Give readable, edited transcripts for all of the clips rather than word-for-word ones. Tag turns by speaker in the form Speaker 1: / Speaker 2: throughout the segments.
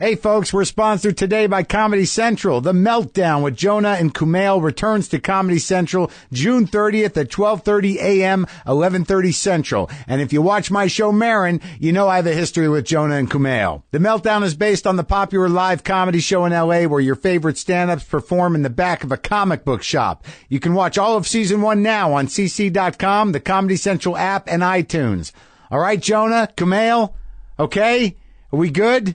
Speaker 1: Hey folks, we're sponsored today by Comedy Central. The Meltdown with Jonah and Kumail returns to Comedy Central June 30th at 12:30 a.m., 11:30 Central. And if you watch my show Maron, you know I have a history with Jonah and Kumail. The Meltdown is based on the popular live comedy show in LA where your favorite stand-ups perform in the back of a comic book shop. You can watch all of season 1 now on cc.com, the Comedy Central app, and iTunes. All right, Jonah, Kumail, okay? Are we good?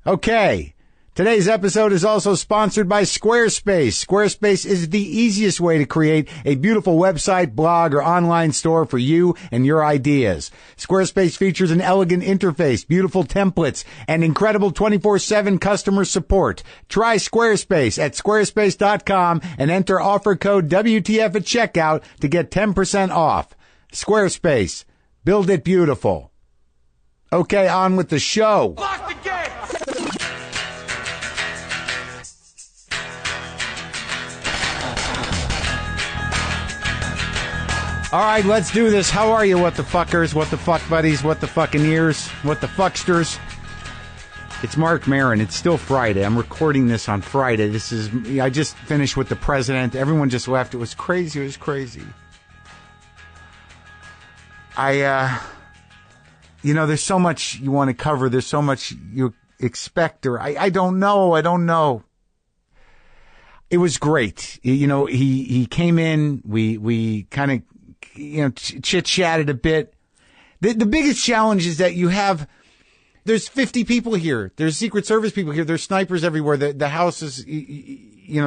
Speaker 1: Okay. Today's episode is also sponsored by Squarespace. Squarespace is the easiest way to create a beautiful website, blog, or online store for you and your ideas. Squarespace features an elegant interface, beautiful templates, and incredible 24/7 customer support. Try Squarespace at squarespace.com and enter offer code WTF at checkout to get 10% off. Squarespace. Build it beautiful. Okay, on with the show.
Speaker 2: Lock the gate!
Speaker 1: All right, let's do this. How are you, what the fuckers, what the fuck buddies, what the fucking ears, what the fucksters? It's Marc Maron. It's still Friday. I'm recording this on Friday. I just finished with the president. Everyone just left. It was crazy. It was crazy. There's so much you want to cover. There's so much you expect, or I don't know. It was great. He came in, we kind of, chit-chatted a bit. The biggest challenge is that there's 50 people here. There's Secret Service people here. There's snipers everywhere. The house is,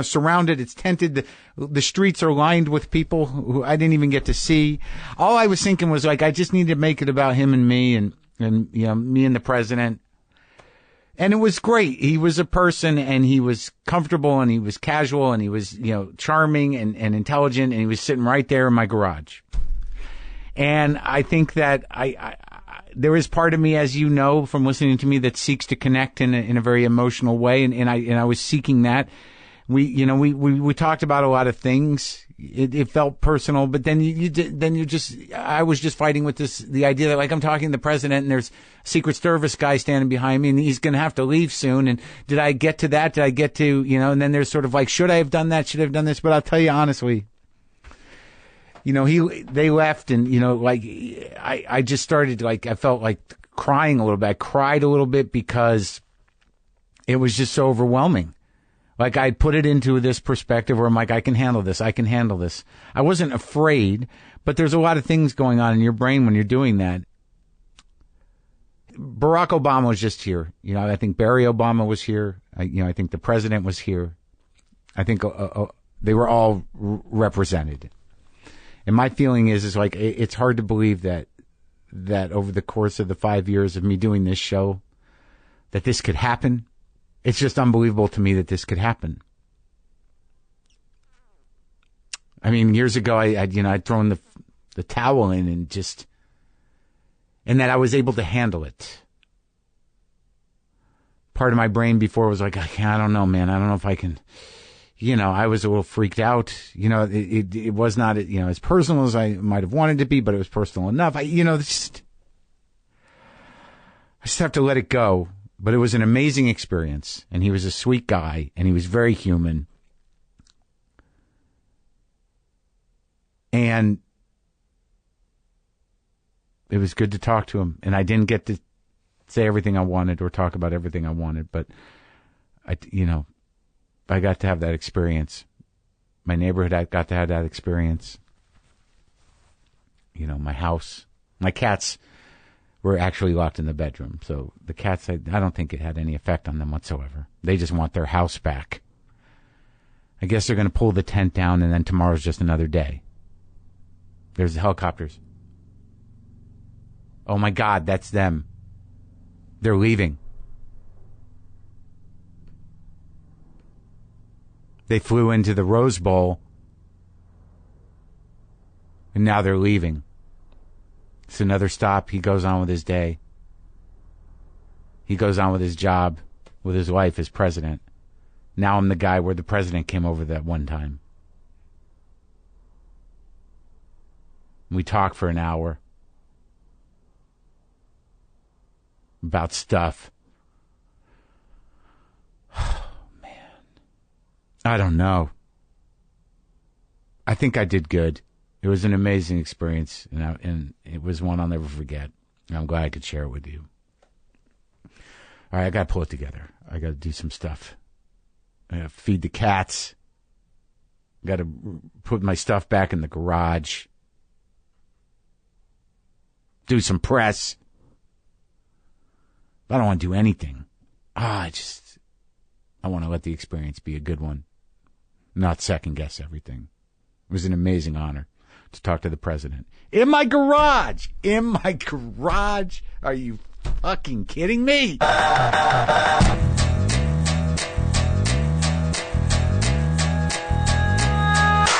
Speaker 1: surrounded. It's tented. The streets are lined with people who I didn't even get to see. All I was thinking was I just need to make it about him and me and me and the president. And it was great. He was a person and he was comfortable and he was casual and he was, charming and intelligent and he was sitting right there in my garage. And I think that there is part of me, as you know, from listening to me, that seeks to connect in a very emotional way. And I was seeking that. We talked about a lot of things. It felt personal, but then I was just fighting with the idea that I'm talking to the president and there's a Secret Service guy standing behind me and he's going to have to leave soon. And did I get to that? Did I get to, and then there's sort of should I have done that? Should I have done this? But I'll tell you honestly, they left and, I just started I felt like crying a little bit. I cried a little bit because it was just so overwhelming. I'd put it into this perspective where I'm I can handle this. I can handle this. I wasn't afraid, but there's a lot of things going on in your brain when you're doing that. Barack Obama was just here. I think Barry Obama was here. I think the president was here. I think they were all represented. And my feeling is it's hard to believe that over the course of the 5 years of me doing this show, that this could happen. It's just unbelievable to me that this could happen. I mean, years ago, I'd thrown the towel in and that I was able to handle it. Part of my brain before was I don't know, man. I don't know if I can, I was a little freaked out. It was not, as personal as I might have wanted to be, but it was personal enough. I just have to let it go. But it was an amazing experience, and he was a sweet guy, and he was very human. And it was good to talk to him, and I didn't get to say everything I wanted or talk about everything I wanted, but I got to have that experience. My neighborhood, I got to have that experience. My house, my cats were actually locked in the bedroom. So the cats, I don't think it had any effect on them whatsoever. They just want their house back. I guess they're going to pull the tent down and then tomorrow's just another day. There's the helicopters. Oh my God, that's them. They're leaving. They flew into the Rose Bowl and now they're leaving. It's another stop. He goes on with his day. He goes on with his job, with his life as president. Now I'm the guy where the president came over that one time. We talk for an hour about stuff. I don't know. I think I did good. It was an amazing experience, and it was one I'll never forget. And I'm glad I could share it with you. All right, I got to pull it together. I got to do some stuff. I got to feed the cats. I got to put my stuff back in the garage. Do some press. I don't want to do anything. I want to let the experience be a good one. Not second guess everything. It was an amazing honor to talk to the president. In my garage! In my garage! Are you fucking kidding me?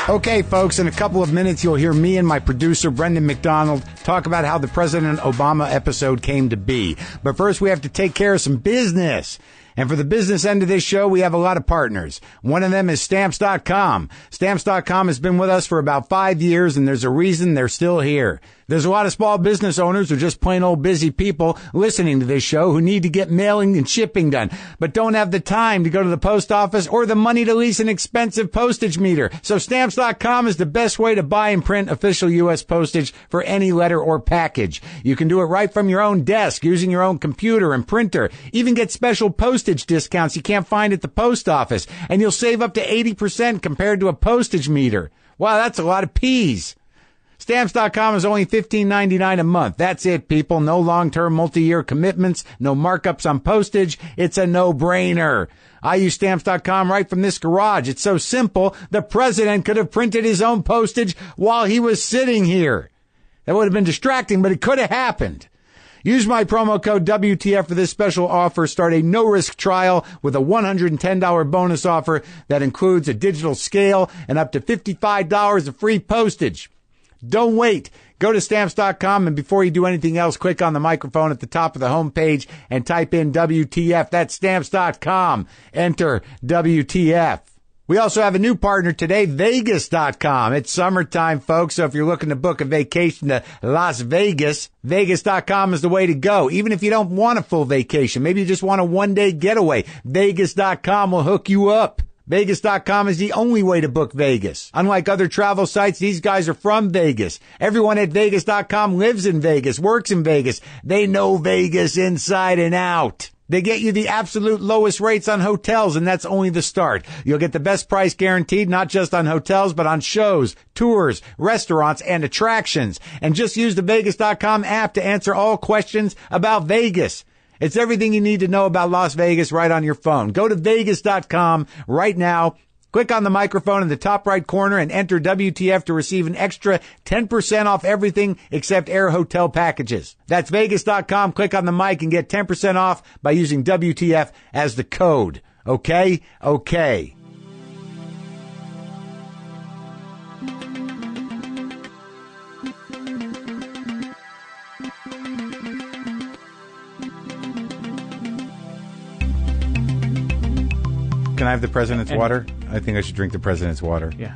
Speaker 1: Okay, folks, in a couple of minutes, you'll hear me and my producer, Brendan McDonald, talk about how the President Obama episode came to be. But first, we have to take care of some business. And for the business end of this show, we have a lot of partners. One of them is Stamps.com. Stamps.com has been with us for about 5 years, and there's a reason they're still here. There's a lot of small business owners or just plain old busy people listening to this show who need to get mailing and shipping done, but don't have the time to go to the post office or the money to lease an expensive postage meter. So Stamps.com is the best way to buy and print official U.S. postage for any letter or package. You can do it right from your own desk using your own computer and printer. Even get special postage discounts you can't find at the post office, and you'll save up to 80% compared to a postage meter. Wow, that's a lot of peas. Stamps.com is only $15.99 a month. That's it, people. No long-term multi-year commitments, no markups on postage. It's a no-brainer. I use Stamps.com right from this garage. It's so simple, the president could have printed his own postage while he was sitting here. That would have been distracting, but it could have happened. Use my promo code WTF for this special offer. Start a no-risk trial with a $110 bonus offer that includes a digital scale and up to $55 of free postage. Don't wait. Go to Stamps.com, and before you do anything else, click on the microphone at the top of the homepage and type in WTF. That's Stamps.com. Enter WTF. We also have a new partner today, Vegas.com. It's summertime, folks, so if you're looking to book a vacation to Las Vegas, Vegas.com is the way to go. Even if you don't want a full vacation, maybe you just want a one-day getaway, Vegas.com will hook you up. Vegas.com is the only way to book Vegas. Unlike other travel sites, these guys are from Vegas. Everyone at Vegas.com lives in Vegas, works in Vegas. They know Vegas inside and out. They get you the absolute lowest rates on hotels, and that's only the start. You'll get the best price guaranteed, not just on hotels, but on shows, tours, restaurants, and attractions. And just use the Vegas.com app to answer all questions about Vegas. It's everything you need to know about Las Vegas right on your phone. Go to Vegas.com right now. Click on the microphone in the top right corner and enter WTF to receive an extra 10% off everything except air hotel packages. That's Vegas.com. Click on the mic and get 10% off by using WTF as the code. Okay? Okay. Can I have the president's water? I think I should drink the president's water.
Speaker 2: Yeah.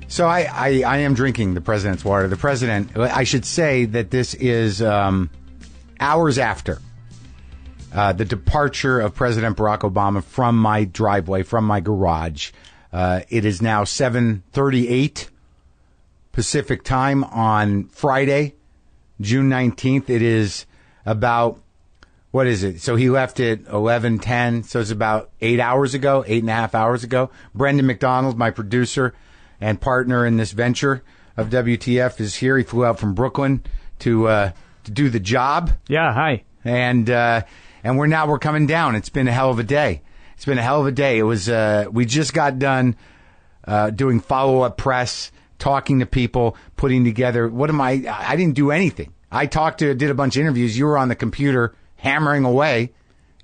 Speaker 1: So I am drinking the president's water. The president, I should say that this is hours after the departure of President Barack Obama from my driveway, from my garage. It is now 7:38 Pacific time on Friday, June 19th. It is about... What is it? So he left at 11:10. So it's about 8 hours ago, 8.5 hours ago. Brendan McDonald, my producer and partner in this venture of WTF, is here. He flew out from Brooklyn to do the job.
Speaker 2: Yeah. Hi.
Speaker 1: And we're coming down. It's been a hell of a day. It's been a hell of a day. It was, we just got done, doing follow-up press, talking to people, putting together. I didn't do anything. I did a bunch of interviews. You were on the computer hammering away.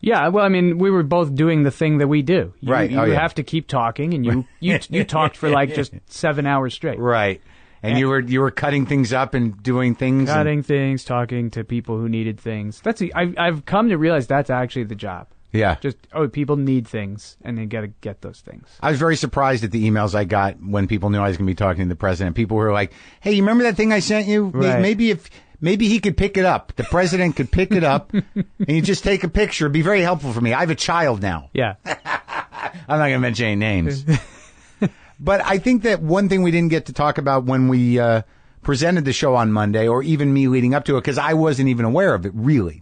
Speaker 2: Yeah, well, I mean, we were both doing the thing that we do.
Speaker 1: Right.
Speaker 2: You have to keep talking, and you talked for like just 7 hours straight.
Speaker 1: Right. And you were cutting things up and doing things.
Speaker 2: Things, talking to people who needed things. I've come to realize that's actually the job.
Speaker 1: Yeah.
Speaker 2: People need things, and they got to get those things.
Speaker 1: I was very surprised at the emails I got when people knew I was going to be talking to the president. People were like, "Hey, you remember that thing I sent you?
Speaker 2: Right.
Speaker 1: Maybe he could pick it up. The president could pick it up, and you just take a picture. It'd be very helpful for me. I have a child now."
Speaker 2: Yeah.
Speaker 1: I'm not going to mention any names. But I think that one thing we didn't get to talk about when we presented the show on Monday, or even me leading up to it, because I wasn't even aware of it, really,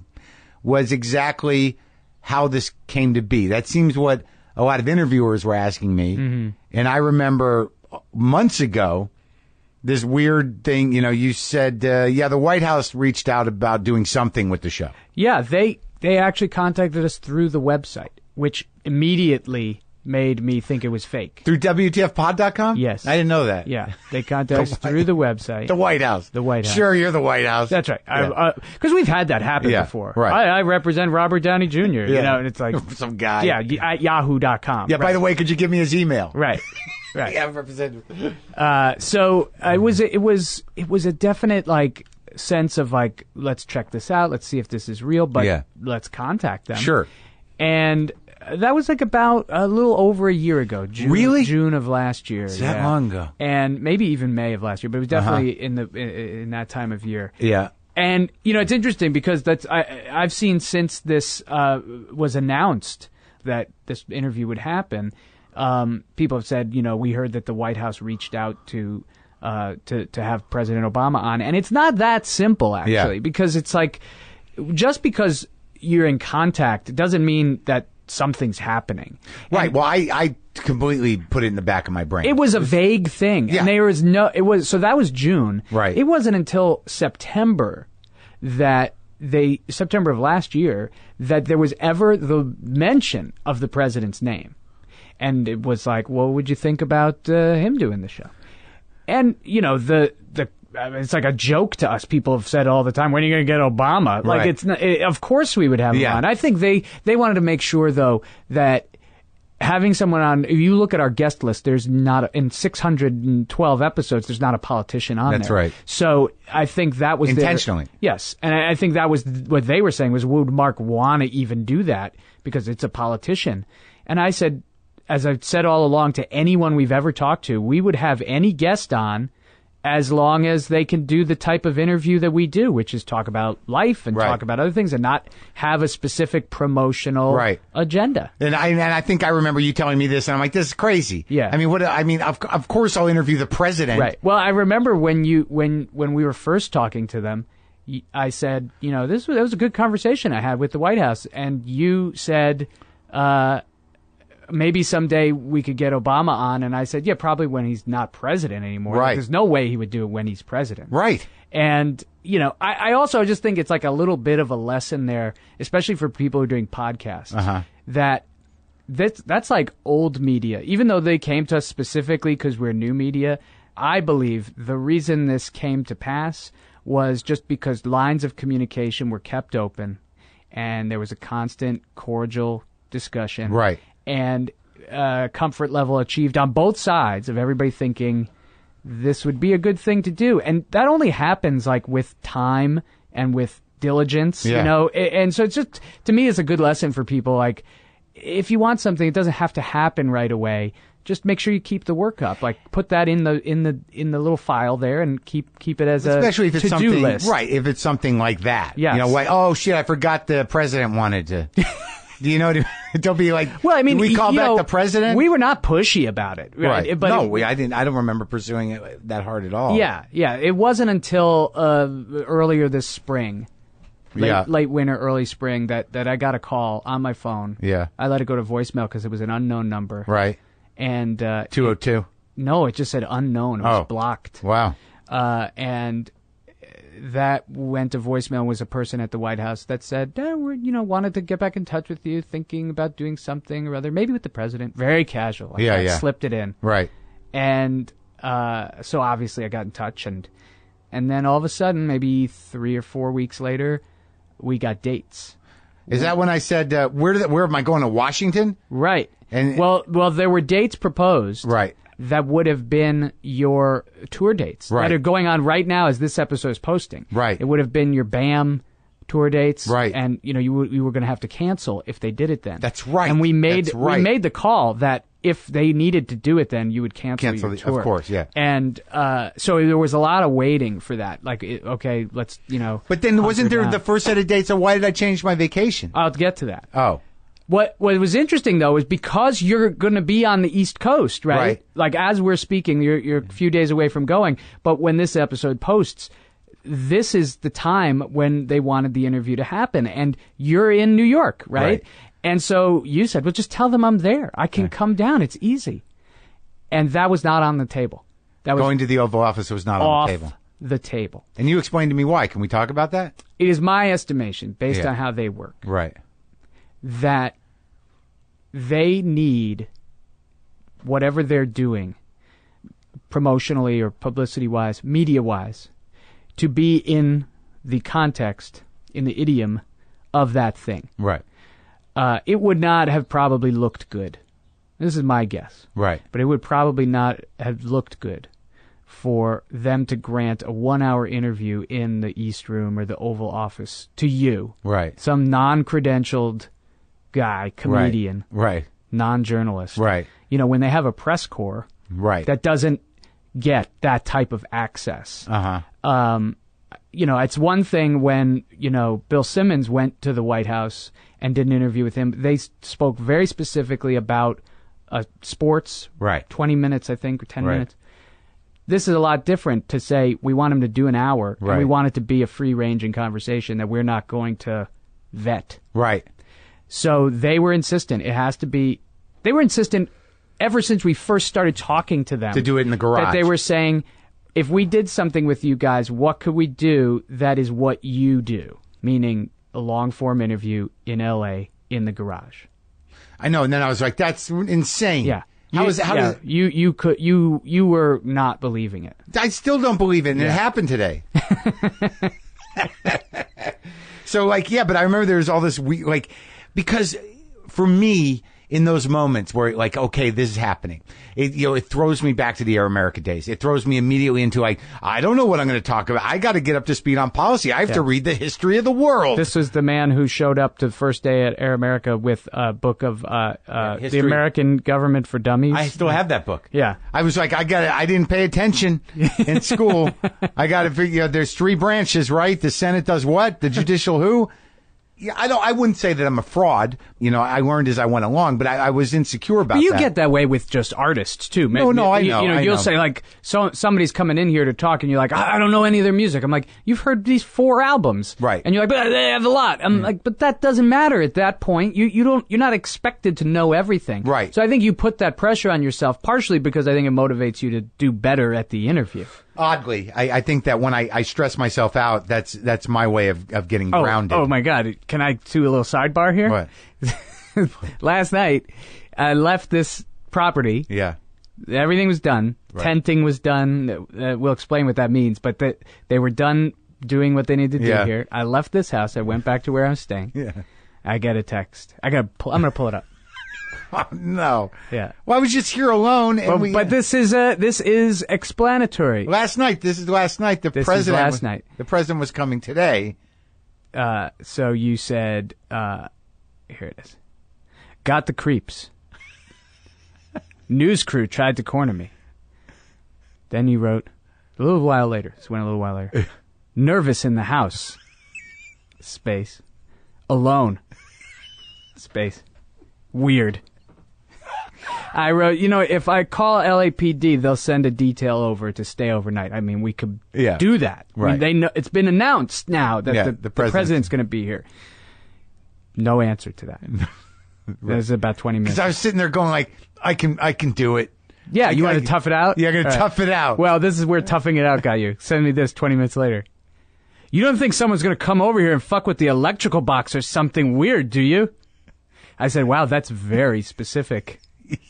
Speaker 1: was exactly how this came to be. That seems what a lot of interviewers were asking me. Mm-hmm. And I remember months ago, this weird thing, you said, the White House reached out about doing something with the show.
Speaker 2: Yeah, they actually contacted us through the website, which immediately made me think it was fake.
Speaker 1: Through WTFpod.com?
Speaker 2: Yes.
Speaker 1: I didn't know that.
Speaker 2: Yeah, they contacted us through the website.
Speaker 1: The White House.
Speaker 2: The White House.
Speaker 1: Sure, you're the White House.
Speaker 2: That's right. Because we've had that happen before.
Speaker 1: Right.
Speaker 2: I represent Robert Downey Jr., and it's like...
Speaker 1: Some guy.
Speaker 2: Yeah, at yahoo.com.
Speaker 1: Yeah, by the way, could you give me his email?
Speaker 2: Right. Right.
Speaker 1: Yeah, representative.
Speaker 2: So it was a definite sense of let's check this out, let's see if this is real, but let's contact them.
Speaker 1: Sure.
Speaker 2: And that was about a little over a year ago. June of last year.
Speaker 1: Is that long ago?
Speaker 2: And maybe even May of last year, but it was definitely in that time of year.
Speaker 1: Yeah.
Speaker 2: And it's interesting because I've seen since this was announced that this interview would happen. People have said, we heard that the White House reached out to have President Obama on, and it's not that simple actually, because it's just because you're in contact doesn't mean that something's happening.
Speaker 1: Right. Well, I completely put it in the back of my brain.
Speaker 2: It was a vague thing, and there was so that was June.
Speaker 1: Right.
Speaker 2: It wasn't until September September of last year that there was ever the mention of the president's name. And it was what would you think about him doing the show? And, it's like a joke to us. People have said all the time, when are you going to get Obama?
Speaker 1: Right.
Speaker 2: Of course we would have him on. I think they wanted to make sure, though, that having someone on, if you look at our guest list, there's not, in 612 episodes, there's not a politician on there.
Speaker 1: That's right.
Speaker 2: So I think that was
Speaker 1: intentionally.
Speaker 2: Yes. And I think that was what they were saying was, would Mark want to even do that? Because it's a politician. And I said, as I've said all along to anyone we've ever talked to, we would have any guest on as long as they can do the type of interview that we do, which is talk about life and talk about other things and not have a specific promotional agenda.
Speaker 1: And I think I remember you telling me this, and I'm like, this is crazy.
Speaker 2: Yeah.
Speaker 1: Of course I'll interview the president.
Speaker 2: Right. Well, I remember when we were first talking to them, I said, that was a good conversation I had with the White House, and you said, maybe someday we could get Obama on. And I said, yeah, probably when he's not president anymore.
Speaker 1: Right.
Speaker 2: There's no way he would do it when he's president.
Speaker 1: Right.
Speaker 2: And, I also just think it's a little bit of a lesson there, especially for people who are doing podcasts, that's like old media. Even though they came to us specifically because we're new media, I believe the reason this came to pass was just because lines of communication were kept open and there was a constant, cordial discussion.
Speaker 1: Right.
Speaker 2: And comfort level achieved on both sides of everybody thinking this would be a good thing to do. And that only happens with time and with diligence, And so it's just, to me, it's a good lesson for people. If you want something, it doesn't have to happen right away. Just make sure you keep the work up. Put that in the little file there and keep it as
Speaker 1: especially if it's
Speaker 2: to-do
Speaker 1: something
Speaker 2: list.
Speaker 1: Right, if it's something like that.
Speaker 2: Yes.
Speaker 1: Oh shit, I forgot the president wanted to. Don't be like,
Speaker 2: well,
Speaker 1: did we call back the president?
Speaker 2: We were not pushy about it.
Speaker 1: Right.
Speaker 2: But
Speaker 1: I didn't. I don't remember pursuing it that hard at all.
Speaker 2: Yeah. It wasn't until earlier this spring, late winter, early spring, that I got a call on my phone.
Speaker 1: Yeah.
Speaker 2: I let it go to voicemail because it was an unknown number.
Speaker 1: Right.
Speaker 2: And
Speaker 1: 202.
Speaker 2: No, it just said unknown. It was blocked.
Speaker 1: Wow.
Speaker 2: And that went to voicemail, was a person at the White House that said, wanted to get back in touch with you, thinking about doing something or other, maybe with the president. Very casual. Slipped it in.
Speaker 1: Right.
Speaker 2: And so obviously I got in touch, and then all of a sudden, maybe 3 or 4 weeks later, we got dates.
Speaker 1: Is that when I said, where am I going, to Washington?
Speaker 2: Right.
Speaker 1: And
Speaker 2: well, there were dates proposed.
Speaker 1: Right.
Speaker 2: That would have been your tour dates that are going on right now as this episode is posting.
Speaker 1: Right.
Speaker 2: It would have been your BAM tour dates.
Speaker 1: Right.
Speaker 2: And, you were going to have to cancel if they did it then.
Speaker 1: That's right.
Speaker 2: And we made the call that if they needed to do it then, you would cancel your tour.
Speaker 1: Of course, yeah.
Speaker 2: And so there was a lot of waiting for that. Okay, let's,
Speaker 1: But then wasn't there the first set of dates, so why did I change my vacation?
Speaker 2: I'll get to that.
Speaker 1: Oh.
Speaker 2: What was interesting, though, is because you're going to be on the East Coast, right?
Speaker 1: Right.
Speaker 2: Like, as we're speaking, you're a few days away from going. But when this episode posts, this is the time when they wanted the interview to happen. And you're in New York, right? And so you said, well, just tell them I'm there. I can come down. It's easy. And that was not on the table. That was
Speaker 1: Going to the Oval Office was not on the table.
Speaker 2: The table.
Speaker 1: And you explained to me why. Can we talk about that?
Speaker 2: It is my estimation, based on how they work,
Speaker 1: Right.
Speaker 2: that they need whatever they're doing, promotionally or publicity-wise, media-wise, to be in the context, in the idiom of that thing.
Speaker 1: Right.
Speaker 2: It would not have probably looked good. This is my guess.
Speaker 1: Right.
Speaker 2: But it would probably not have looked good for them to grant a 1-hour interview in the East Room or the Oval Office to you.
Speaker 1: Right.
Speaker 2: Some non-credentialed guy, comedian,
Speaker 1: Right.
Speaker 2: non-journalist.
Speaker 1: Right.
Speaker 2: You know, when they have a press corps
Speaker 1: Right.
Speaker 2: that doesn't get that type of access. You know, it's one thing when, you know, Bill Simmons went to the White House and did an interview with him. They spoke very specifically about sports.
Speaker 1: Right.
Speaker 2: 20 minutes, I think, or 10
Speaker 1: Right.
Speaker 2: minutes. This is a lot different to say we want him to do an hour and we
Speaker 1: Right.
Speaker 2: want it to be a free-ranging conversation that we're not going to vet.
Speaker 1: Right.
Speaker 2: So they were insistent. It has to be. They were insistent ever since we first started talking to them.
Speaker 1: To do it in the garage.
Speaker 2: That they were saying, if we did something with you guys, what could we do that is what you do? Meaning a long-form interview in L.A. in the garage.
Speaker 1: I know, and then I was like, that's insane.
Speaker 2: Yeah.
Speaker 1: How
Speaker 2: You were not believing it.
Speaker 1: I still don't believe it, and it happened today. So, like, yeah, but I remember there was all this, because for me, in those moments where, like, okay, this is happening, it throws me back to the Air America days. It throws me immediately into, like, I don't know what I'm going to talk about. I got to get up to speed on policy. I have to read the history of the world.
Speaker 2: This was the man who showed up to the first day at Air America with a book of the American Government for Dummies.
Speaker 1: I still have that book.
Speaker 2: Yeah.
Speaker 1: I was like, I didn't pay attention in school. I got to figure, there's 3 branches, right? The Senate does what? The judicial who? Yeah, I wouldn't say that I'm a fraud. You know, I learned as I went along, but I was insecure about that.
Speaker 2: But you get that way with just artists, too.
Speaker 1: No, I know.
Speaker 2: You know, you'll say, like, somebody's coming in here to talk, and you're like, I don't know any of their music. I'm like, you've heard these 4 albums.
Speaker 1: Right.
Speaker 2: And you're like, but they have a lot. I'm like, but that doesn't matter at that point. You're not expected to know everything.
Speaker 1: Right.
Speaker 2: So I think you put that pressure on yourself, partially because I think it motivates you to do better at the interview.
Speaker 1: Oddly, I think that when I stress myself out, that's my way of getting grounded.
Speaker 2: Oh my God! Can I do a little sidebar here?
Speaker 1: What?
Speaker 2: Last night, I left this property.
Speaker 1: Yeah.
Speaker 2: Everything was done.
Speaker 1: Right.
Speaker 2: Tenting was done. We'll explain what that means, but they were done doing what they needed to do here. I left this house. I went back to where I was staying.
Speaker 1: Yeah.
Speaker 2: I get a text. I'm gonna pull it up.
Speaker 1: Oh, no.
Speaker 2: Yeah.
Speaker 1: Well, I was just here alone. And
Speaker 2: But this is explanatory.
Speaker 1: Last night. This is last night. The president was coming today.
Speaker 2: So you said, here it is. Got the creeps. News crew tried to corner me. Then you wrote, a little while later. This went a little while later. Nervous in the house. Space. Alone. Space. Weird. I wrote, you know, if I call LAPD, they'll send a detail over to stay overnight. I mean, we could do that.
Speaker 1: Right.
Speaker 2: I mean, they know, it's been announced now that the president's going to be here. No answer to that. It was about 20 minutes.
Speaker 1: Because I was sitting there going like, I can do it.
Speaker 2: Yeah, you want to tough it out?
Speaker 1: Yeah, I'm going to tough it out.
Speaker 2: Well, this is where toughing it out got you. Send me this 20 minutes later. You don't think someone's going to come over here and fuck with the electrical box or something weird, do you? I said, wow, that's very specific.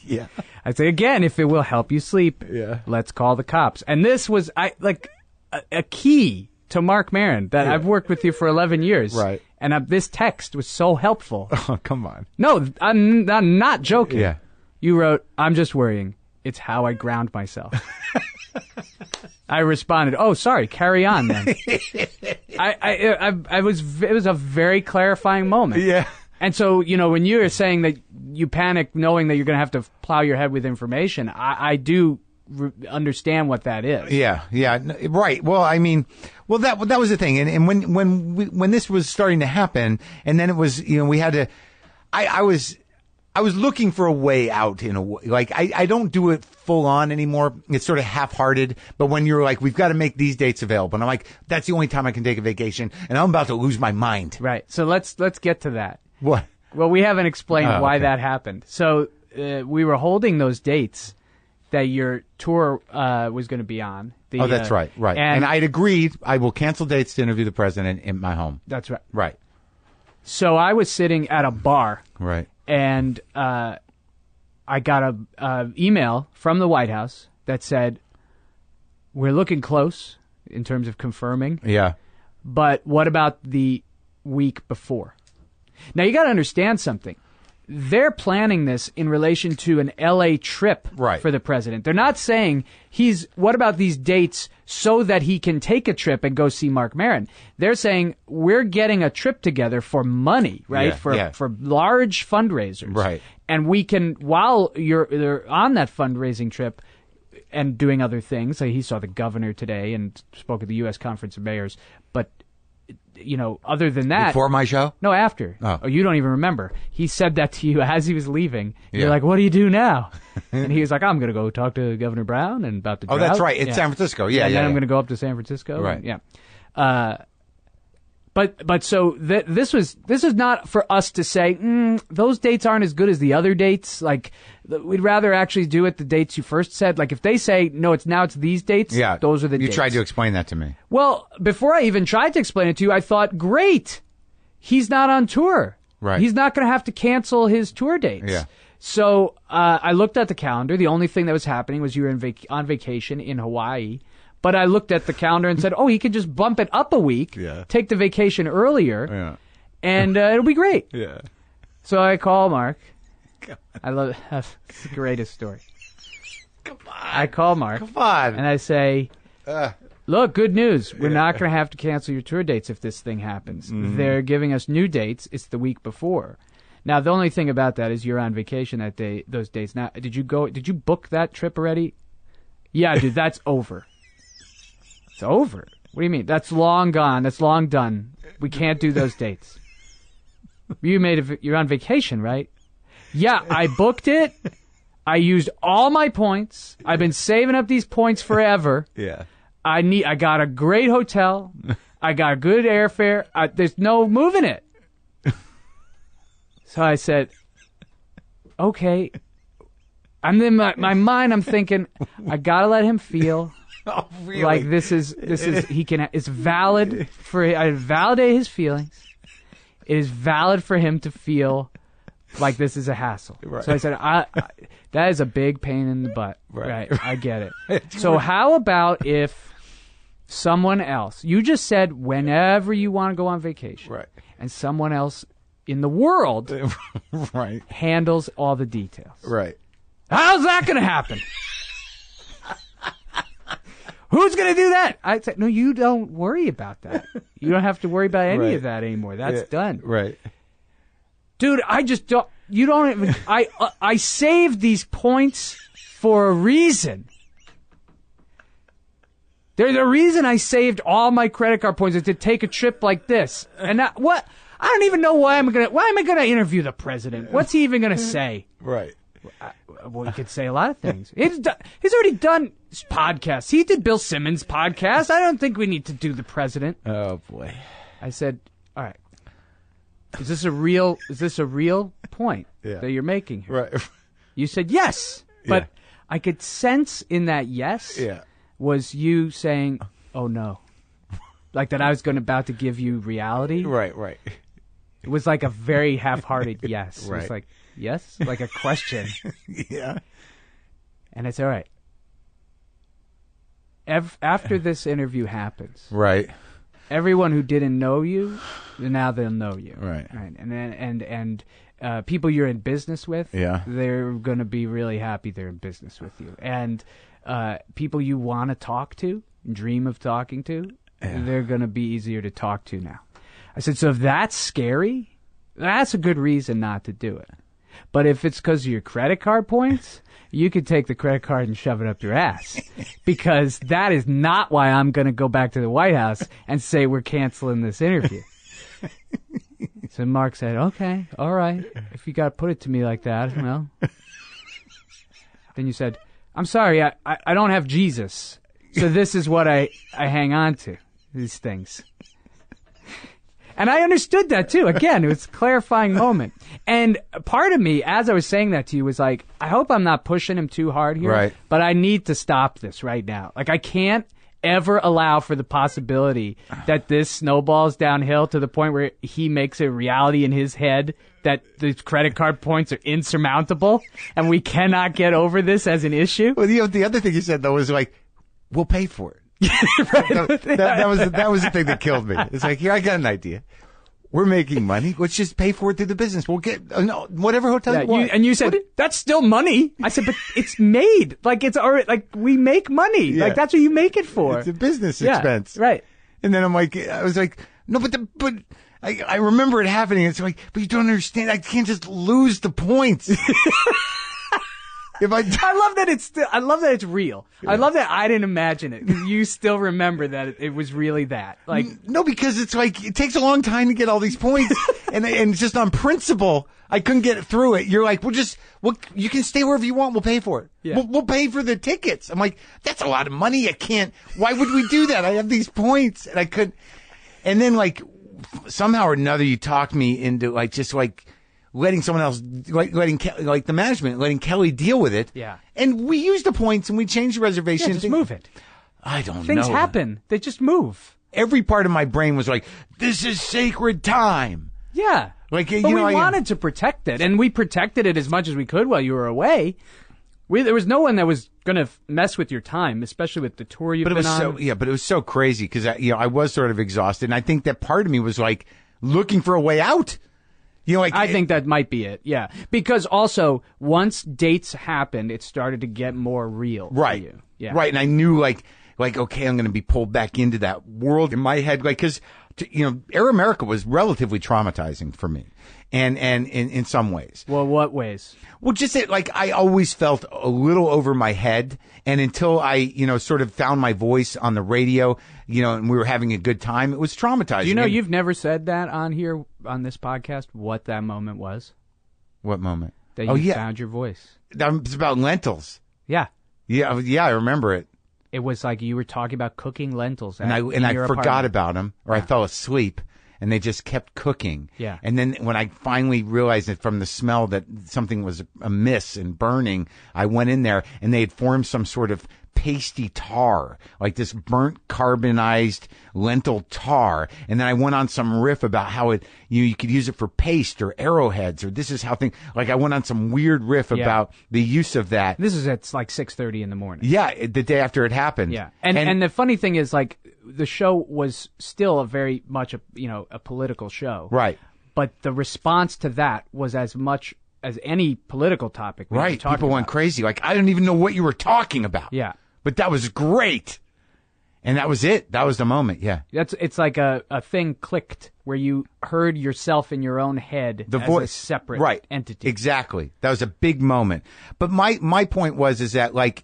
Speaker 1: Yeah.
Speaker 2: I say, again, if it will help you sleep, let's call the cops. And this was a key to Marc Maron that I've worked with you for 11 years.
Speaker 1: Right.
Speaker 2: And this text was so helpful.
Speaker 1: Oh, come on.
Speaker 2: No, I'm not joking.
Speaker 1: Yeah.
Speaker 2: You wrote, I'm just worrying. It's how I ground myself. I responded, oh, sorry, carry on then. It was a very clarifying moment.
Speaker 1: Yeah.
Speaker 2: And so, you know, when you're saying that you panic knowing that you're going to have to plow your head with information, I do understand what that is.
Speaker 1: Yeah, right. Well, I mean, that was the thing. And when this was starting to happen, and then it was, you know, we had to, I was looking for a way out in a way. Like, I don't do it full on anymore. It's sort of half-hearted. But when you're like, we've got to make these dates available. And I'm like, that's the only time I can take a vacation. And I'm about to lose my mind.
Speaker 2: Right. So let's get to that.
Speaker 1: What?
Speaker 2: Well, we haven't explained why that happened. So we were holding those dates that your tour was going to be on.
Speaker 1: That's right. Right. And I'd agreed I will cancel dates to interview the president in my home.
Speaker 2: That's right.
Speaker 1: Right.
Speaker 2: So I was sitting at a bar.
Speaker 1: Right.
Speaker 2: And I got a email from the White House that said, we're looking close in terms of confirming.
Speaker 1: Yeah.
Speaker 2: But what about the week before? Now, you got to understand something. They're planning this in relation to an L.A. trip for the president. They're not saying what about these dates so that he can take a trip and go see Marc Maron. They're saying we're getting a trip together for money, right? For large fundraisers.
Speaker 1: Right.
Speaker 2: And we can, while they're on that fundraising trip and doing other things, like he saw the governor today and spoke at the U.S. Conference of Mayors, but other than that...
Speaker 1: Before my show?
Speaker 2: No, after.
Speaker 1: Oh,
Speaker 2: you don't even remember. He said that to you as he was leaving. You're like, what do you do now? And he was like, I'm going to go talk to Governor Brown and about the drought.
Speaker 1: Oh, that's right. It's San Francisco. Yeah,
Speaker 2: and then I'm going to go up to San Francisco.
Speaker 1: Right.
Speaker 2: Yeah. But so this is not for us to say, those dates aren't as good as the other dates. Like, we'd rather actually do it the dates you first said. Like, if they say, no, it's these dates, those are the dates.
Speaker 1: You tried to explain that to me.
Speaker 2: Well, before I even tried to explain it to you, I thought, great, he's not on tour.
Speaker 1: Right.
Speaker 2: He's not going to have to cancel his tour dates.
Speaker 1: Yeah.
Speaker 2: So I looked at the calendar. The only thing that was happening was you were on vacation in Hawaii. But I looked at the calendar and said, he could just bump it up a week, take the vacation earlier, and it'll be great.
Speaker 1: Yeah.
Speaker 2: So I call Marc. I love it. That's the greatest story.
Speaker 1: Come on.
Speaker 2: I call Marc.
Speaker 1: Come on.
Speaker 2: And I say, look, good news. We're not going to have to cancel your tour dates if this thing happens. Mm-hmm. They're giving us new dates. It's the week before. Now, the only thing about that is you're on vacation that day, those days. Now, did you book that trip already? Yeah, dude, that's over. It's over. What do you mean? That's long gone. That's long done. We can't do those dates. You're on vacation, right? Yeah, I booked it. I used all my points. I've been saving up these points forever.
Speaker 1: Yeah.
Speaker 2: I got a great hotel. I got good airfare. There's no moving it. So I said, okay. I'm in my mind. I'm thinking, I gotta let him feel.
Speaker 1: Oh, really?
Speaker 2: Like it's valid I validate his feelings. It is valid for him to feel like this is a hassle. Right. So I said, that is a big pain in the butt. Right. I get it. So how about if someone else, you just said whenever you want to go on vacation,
Speaker 1: right,
Speaker 2: and someone else in the world
Speaker 1: right,
Speaker 2: handles all the details.
Speaker 1: Right.
Speaker 2: How's that going to happen? Who's going to do that? I said, no, you don't worry about that. You don't have to worry about any of that anymore. That's done.
Speaker 1: Right.
Speaker 2: Dude, I just don't, you don't even, I saved these points for a reason. There's a reason I saved all my credit card points is to take a trip like this. And I don't even know why am I going to interview the president? What's he even going to say?
Speaker 1: Right.
Speaker 2: Well, he could say a lot of things. He's already done podcasts. He did Bill Simmons' podcast. I don't think we need to do the president.
Speaker 1: Oh boy.
Speaker 2: I said, all right. Is this a real point that you're making here?
Speaker 1: Right.
Speaker 2: You said yes. But I could sense in that yes was you saying, oh no. Like that I was about to give you reality.
Speaker 1: Right, right.
Speaker 2: It was like a very half-hearted yes.
Speaker 1: Right.
Speaker 2: It was like, yes? Like a question.
Speaker 1: Yeah.
Speaker 2: And I said, all right. After this interview happens,
Speaker 1: right,
Speaker 2: everyone who didn't know you, now they'll know you.
Speaker 1: Right.
Speaker 2: And people you're in business with, they're going to be really happy they're in business with you. And people you want to talk to, dream of talking to, they're going to be easier to talk to now. I said, so if that's scary, that's a good reason not to do it. But if it's because of your credit card points, you could take the credit card and shove it up your ass. Because that is not why I'm going to go back to the White House and say we're canceling this interview. So Mark said, okay, all right. If you got to put it to me like that, well. Then you said, I'm sorry, I don't have Jesus. So this is what I hang on to, these things. And I understood that, too. Again, it was a clarifying moment. And part of me, as I was saying that to you, was like, I hope I'm not pushing him too hard here.
Speaker 1: Right.
Speaker 2: But I need to stop this right now. Like, I can't ever allow for the possibility that this snowballs downhill to the point where he makes a reality in his head that the credit card points are insurmountable and we cannot get over this as an issue.
Speaker 1: Well, the other thing you said, though, was like, we'll pay for it.
Speaker 2: Right.
Speaker 1: that was the thing that killed me. It's like, here, I got an idea. We're making money. Let's just pay for it through the business. We'll get whatever hotel you want.
Speaker 2: And you said, that's still money. I said, but it's made. Like, it's already, like, we make money.
Speaker 1: Yeah.
Speaker 2: Like, that's what you make it for.
Speaker 1: It's a business expense.
Speaker 2: Right.
Speaker 1: And then I was like, no, but I remember it happening. It's like, but you don't understand. I can't just lose the points.
Speaker 2: I love that it's real. Yeah. I love that I didn't imagine it because you still remember that it was really that. Like,
Speaker 1: no, because it's like it takes a long time to get all these points, and just on principle, I couldn't get through it. You're like, you can stay wherever you want. We'll pay for it.
Speaker 2: Yeah.
Speaker 1: We'll pay for the tickets. I'm like, that's a lot of money. I can't. Why would we do that? I have these points, and I couldn't. And then like somehow or another, you talked me into like just like. Letting someone else, like the management, letting Kelly deal with it.
Speaker 2: Yeah.
Speaker 1: And we used the points and we changed the reservation.
Speaker 2: Yeah, just move it.
Speaker 1: I don't know.
Speaker 2: Things happen. They just move.
Speaker 1: Every part of my brain was like, this is sacred time.
Speaker 2: Yeah.
Speaker 1: Like,
Speaker 2: but we wanted to protect it, and we protected it as much as we could while you were away. There was no one that was going to mess with your time, especially with the tour you've been on.
Speaker 1: But it was so crazy because I was sort of exhausted, and I think that part of me was like looking for a way out.
Speaker 2: I think that might be it, yeah. Because also, once dates happened, it started to get more real for you. Yeah.
Speaker 1: Right, and I knew, like, okay, I'm going to be pulled back into that world in my head. Like, because, Air America was relatively traumatizing for me. And in some ways.
Speaker 2: Well, what ways?
Speaker 1: Well, just that, like, I always felt a little over my head. And until I, sort of found my voice on the radio, and we were having a good time, it was traumatizing.
Speaker 2: You've never said that on here, on this podcast, what that moment was?
Speaker 1: What moment?
Speaker 2: That you found your voice.
Speaker 1: It's about lentils.
Speaker 2: Yeah.
Speaker 1: Yeah, I remember it.
Speaker 2: It was like you were talking about cooking lentils.
Speaker 1: And I forgot about them, or I fell asleep. And they just kept cooking.
Speaker 2: Yeah.
Speaker 1: And then when I finally realized it from the smell that something was amiss and burning, I went in there and they had formed some sort of pasty tar, like this burnt carbonized lentil tar. And then I went on some riff about how you could use it for paste or arrowheads, or this is how things, like I went on some weird riff about the use of that.
Speaker 2: This is at like 6:30 in the morning.
Speaker 1: Yeah. The day after it happened.
Speaker 2: Yeah. And the funny thing is, like, the show was still a very much a political show.
Speaker 1: Right.
Speaker 2: But the response to that was as much as any political topic.
Speaker 1: Right. People went crazy. Like, I didn't even know what you were talking about.
Speaker 2: Yeah.
Speaker 1: But that was great. And that was it. That was the moment. Yeah.
Speaker 2: It's like a thing clicked where you heard yourself in your own head
Speaker 1: the
Speaker 2: as
Speaker 1: voice.
Speaker 2: A separate entity.
Speaker 1: Exactly. That was a big moment. But my point is that, like,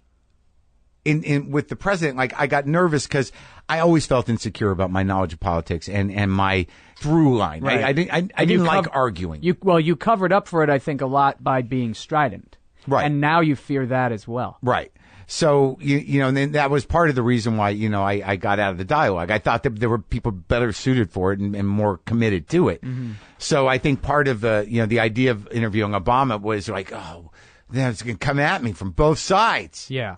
Speaker 1: in with the president, like, I got nervous because I always felt insecure about my knowledge of politics and my through line.
Speaker 2: Right.
Speaker 1: I didn't like arguing.
Speaker 2: You covered up for it, I think, a lot by being strident.
Speaker 1: Right.
Speaker 2: And now you fear that as well.
Speaker 1: Right. So, and then that was part of the reason why, I got out of the dialogue. I thought that there were people better suited for it and more committed to it. Mm-hmm. So I think part of the idea of interviewing Obama was like, oh, that's going to come at me from both sides.
Speaker 2: Yeah.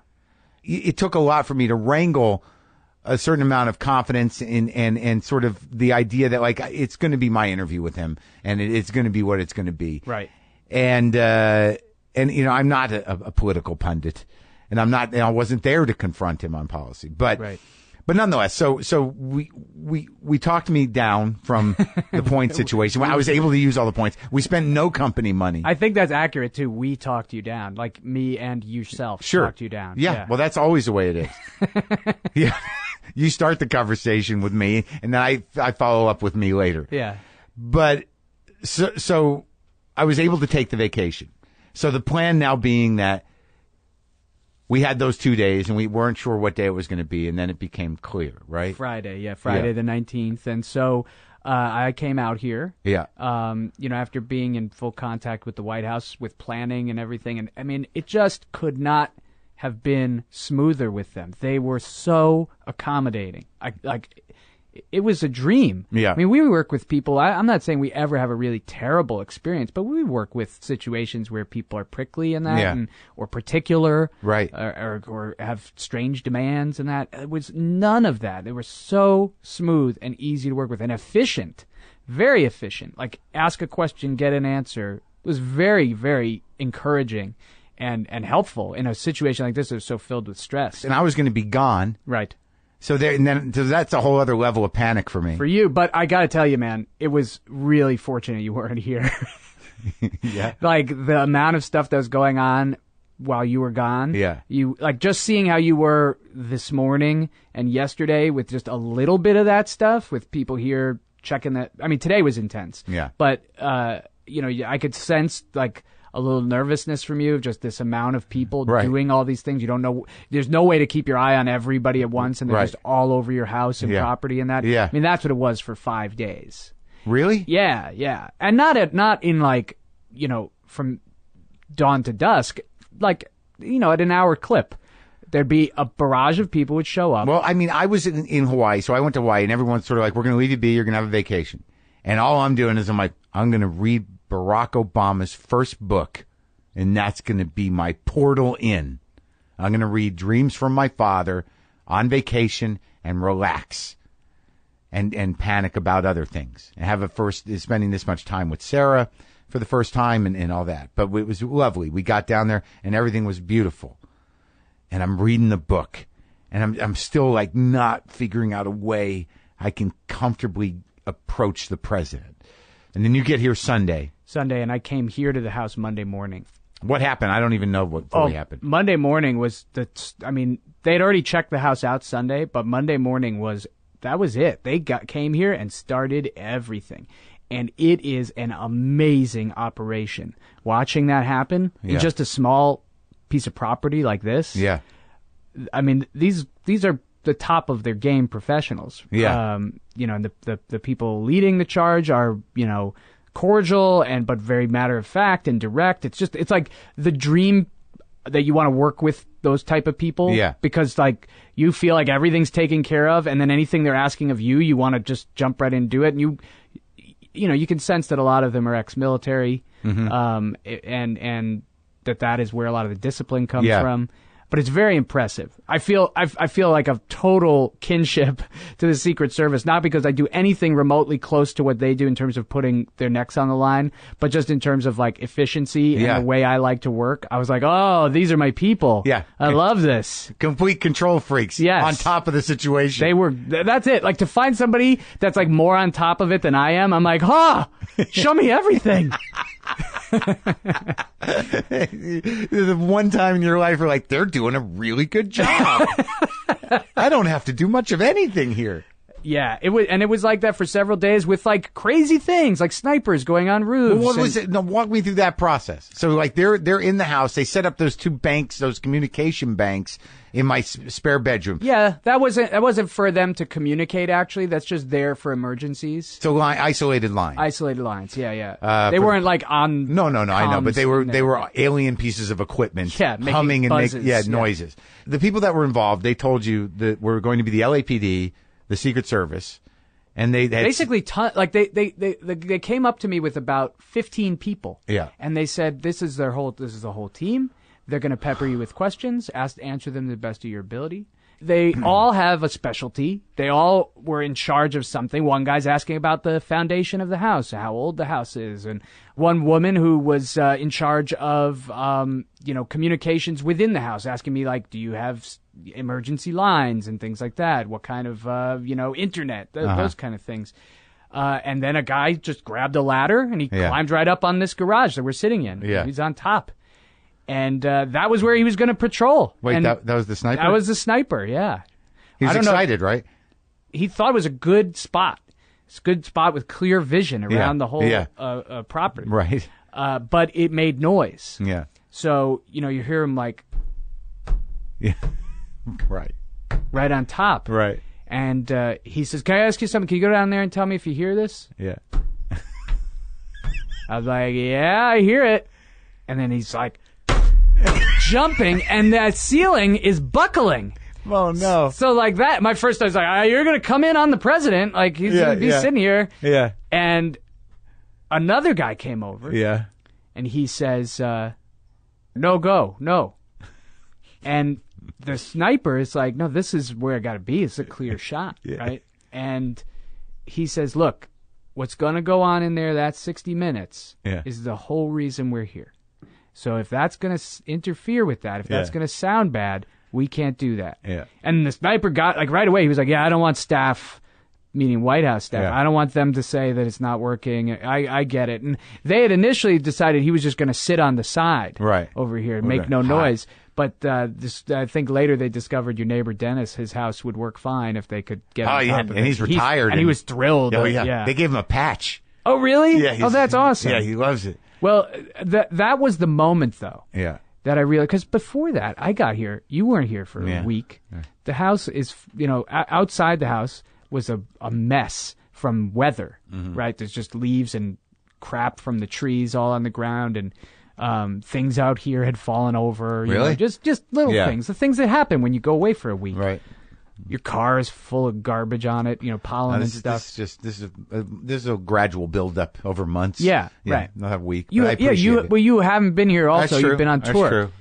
Speaker 1: It took a lot for me to wrangle a certain amount of confidence and sort of the idea that, like, it's going to be my interview with him and it's going to be what it's going to be.
Speaker 2: Right.
Speaker 1: And I'm not a political pundit. And I wasn't there to confront him on policy, but nonetheless, so we talked me down from the point situation. I was able to use all the points. We spent no company money.
Speaker 2: I think that's accurate too. We talked you down, like me and yourself talked you down.
Speaker 1: Yeah. Well, that's always the way it is. Yeah. You start the conversation with me and then I follow up with me later.
Speaker 2: Yeah.
Speaker 1: But so I was able to take the vacation. So the plan now being that we had those 2 days, and we weren't sure what day it was going to be, and then it became clear, right?
Speaker 2: Friday the 19th. And so I came out here.
Speaker 1: Yeah.
Speaker 2: After being in full contact with the White House, with planning and everything. And I mean, it just could not have been smoother with them. They were so accommodating. It was a dream.
Speaker 1: Yeah.
Speaker 2: I mean, we work with people. I'm not saying we ever have a really terrible experience, but we work with situations where people are prickly and that, or particular,
Speaker 1: right,
Speaker 2: or have strange demands and that. It was none of that. They were so smooth and easy to work with and efficient, very efficient. Like, ask a question, get an answer. It was very, very encouraging and helpful in a situation like this that was so filled with stress.
Speaker 1: And I was going to be gone.
Speaker 2: Right.
Speaker 1: So that's a whole other level of panic for me.
Speaker 2: For you, but I got to tell you, man, it was really fortunate you weren't here.
Speaker 1: Yeah.
Speaker 2: Like, the amount of stuff that was going on while you were gone.
Speaker 1: Yeah.
Speaker 2: You, like, just seeing how you were this morning and yesterday with just a little bit of that stuff, with people here checking that. I mean, today was intense.
Speaker 1: Yeah.
Speaker 2: But, I could sense, like, a little nervousness from you, just this amount of people doing all these things. You don't know. There's no way to keep your eye on everybody at once, and they're just all over your house and property and that.
Speaker 1: Yeah.
Speaker 2: I mean, that's what it was for 5 days.
Speaker 1: Really?
Speaker 2: Yeah, yeah. And not in, like, from dawn to dusk, like, at an hour clip. There'd be a barrage of people would show up.
Speaker 1: Well, I mean, I was in Hawaii, so I went to Hawaii, and everyone's sort of like, we're going to leave you be, you're going to have a vacation. And all I'm doing is I'm going to read Barack Obama's first book, and that's going to be my portal in. I'm going to read Dreams from My Father on vacation and relax and panic about other things. And have spending this much time with Sarah for the first time and all that. But it was lovely. We got down there, and everything was beautiful. And I'm reading the book, and I'm still, like, not figuring out a way I can comfortably approach the president. And then you get here Sunday, and
Speaker 2: I came here to the house Monday morning.
Speaker 1: What happened? I don't even know what fully happened.
Speaker 2: Monday morning was they'd already checked the house out Sunday, but Monday morning was it. They came here and started everything. And it is an amazing operation. Watching that happen in just a small piece of property like this.
Speaker 1: Yeah.
Speaker 2: I mean, these are the top of their game professionals.
Speaker 1: Yeah.
Speaker 2: And the people leading the charge are, cordial but very matter of fact and direct. It's like the dream that you want to work with those type of people.
Speaker 1: Yeah.
Speaker 2: Because, like, you feel like everything's taken care of, and then anything they're asking of you, you want to just jump right in and do it. And you can sense that a lot of them are ex-military, and that is where a lot of the discipline comes from. But it's very impressive. I feel like a total kinship to the Secret Service, not because I do anything remotely close to what they do in terms of putting their necks on the line, but just in terms of, like, efficiency and the way I like to work. I was like, oh, these are my people.
Speaker 1: Yeah.
Speaker 2: I love this.
Speaker 1: Complete control freaks.
Speaker 2: Yes.
Speaker 1: On top of the situation.
Speaker 2: They were, that's it. Like, to find somebody that's, like, more on top of it than I am, I'm like, show me everything.
Speaker 1: The one time in your life you're like, they're doing a really good job. I don't have to do much of anything here.
Speaker 2: Yeah, it was like that for several days with, like, crazy things like snipers going on roofs.
Speaker 1: Well, what was it? No, walk me through that process. So, like, they're in the house. They set up those 2 banks, those communication banks, in my spare bedroom.
Speaker 2: Yeah, that wasn't for them to communicate. Actually, that's just there for emergencies.
Speaker 1: So isolated lines.
Speaker 2: Isolated lines. Yeah. They weren't, like, on.
Speaker 1: No. I know, but they were alien pieces of equipment.
Speaker 2: Yeah,
Speaker 1: humming and
Speaker 2: buzzes,
Speaker 1: noises. The people that were involved, they told you that were going to be the LAPD, the Secret Service, and they had
Speaker 2: basically they came up to me with about 15 people.
Speaker 1: Yeah,
Speaker 2: and they said this is the whole team. They're going to pepper you with questions, answer them to the best of your ability. They all have a specialty. They all were in charge of something. One guy's asking about the foundation of the house, how old the house is, and one woman who was in charge of communications within the house, asking me, like, do you have emergency lines and things like that? What kind of internet? Those kind of things. And then a guy just grabbed a ladder and he climbed right up on this garage that we're sitting in.
Speaker 1: Yeah,
Speaker 2: he's on top. And that was where he was going to patrol.
Speaker 1: Wait,
Speaker 2: and
Speaker 1: that was the sniper?
Speaker 2: That was the sniper, yeah.
Speaker 1: He was excited, right?
Speaker 2: He thought it was a good spot. It's a good spot with clear vision around the whole property.
Speaker 1: Right.
Speaker 2: But it made noise.
Speaker 1: Yeah.
Speaker 2: So, you hear him, like...
Speaker 1: Yeah. Right.
Speaker 2: Right on top.
Speaker 1: Right.
Speaker 2: And he says, "Can I ask you something? Can you go down there and tell me if you hear this?"
Speaker 1: Yeah.
Speaker 2: I was like, "Yeah, I hear it." And then he's like jumping, and that ceiling is buckling.
Speaker 1: Oh, no.
Speaker 2: So like that, my first I was like, "You're going to come in on the president. Like, he's going to be sitting here."
Speaker 1: Yeah.
Speaker 2: And another guy came over.
Speaker 1: Yeah.
Speaker 2: And he says, "No go, no." And the sniper is like, "No, this is where I got to be. It's a clear shot, right?" And he says, "Look, what's going to go on in there, that 60 minutes, is the whole reason we're here. So if that's going to interfere with that, if that's going to sound bad, we can't do that."
Speaker 1: Yeah.
Speaker 2: And the sniper got, like, right away, he was like, "Yeah, I don't want staff," meaning White House staff.
Speaker 1: Yeah.
Speaker 2: "I don't want them to say that it's not working. I get it." And they had initially decided he was just going to sit on the side over here and make no noise. But I think later they discovered your neighbor Dennis, his house would work fine if they could get on top of it.
Speaker 1: And he's retired.
Speaker 2: And he was thrilled.
Speaker 1: Oh, yeah. They gave him a patch.
Speaker 2: Oh, really?
Speaker 1: Yeah.
Speaker 2: Oh, that's awesome.
Speaker 1: Yeah, he loves it.
Speaker 2: Well, that was the moment, though.
Speaker 1: Yeah.
Speaker 2: That I realized, because before that, I got here. You weren't here for a week. Yeah. The house is, outside the house was a mess from weather, right? There's just leaves and crap from the trees all on the ground, and things out here had fallen over.
Speaker 1: Really?
Speaker 2: Just little things. The things that happen when you go away for a week.
Speaker 1: Right.
Speaker 2: Your car is full of garbage on it, pollen and stuff.
Speaker 1: This is a gradual build up over months.
Speaker 2: Yeah, right.
Speaker 1: Not a week.
Speaker 2: You haven't been here. Also,
Speaker 1: That's true.
Speaker 2: You've been on tour.
Speaker 1: That's true.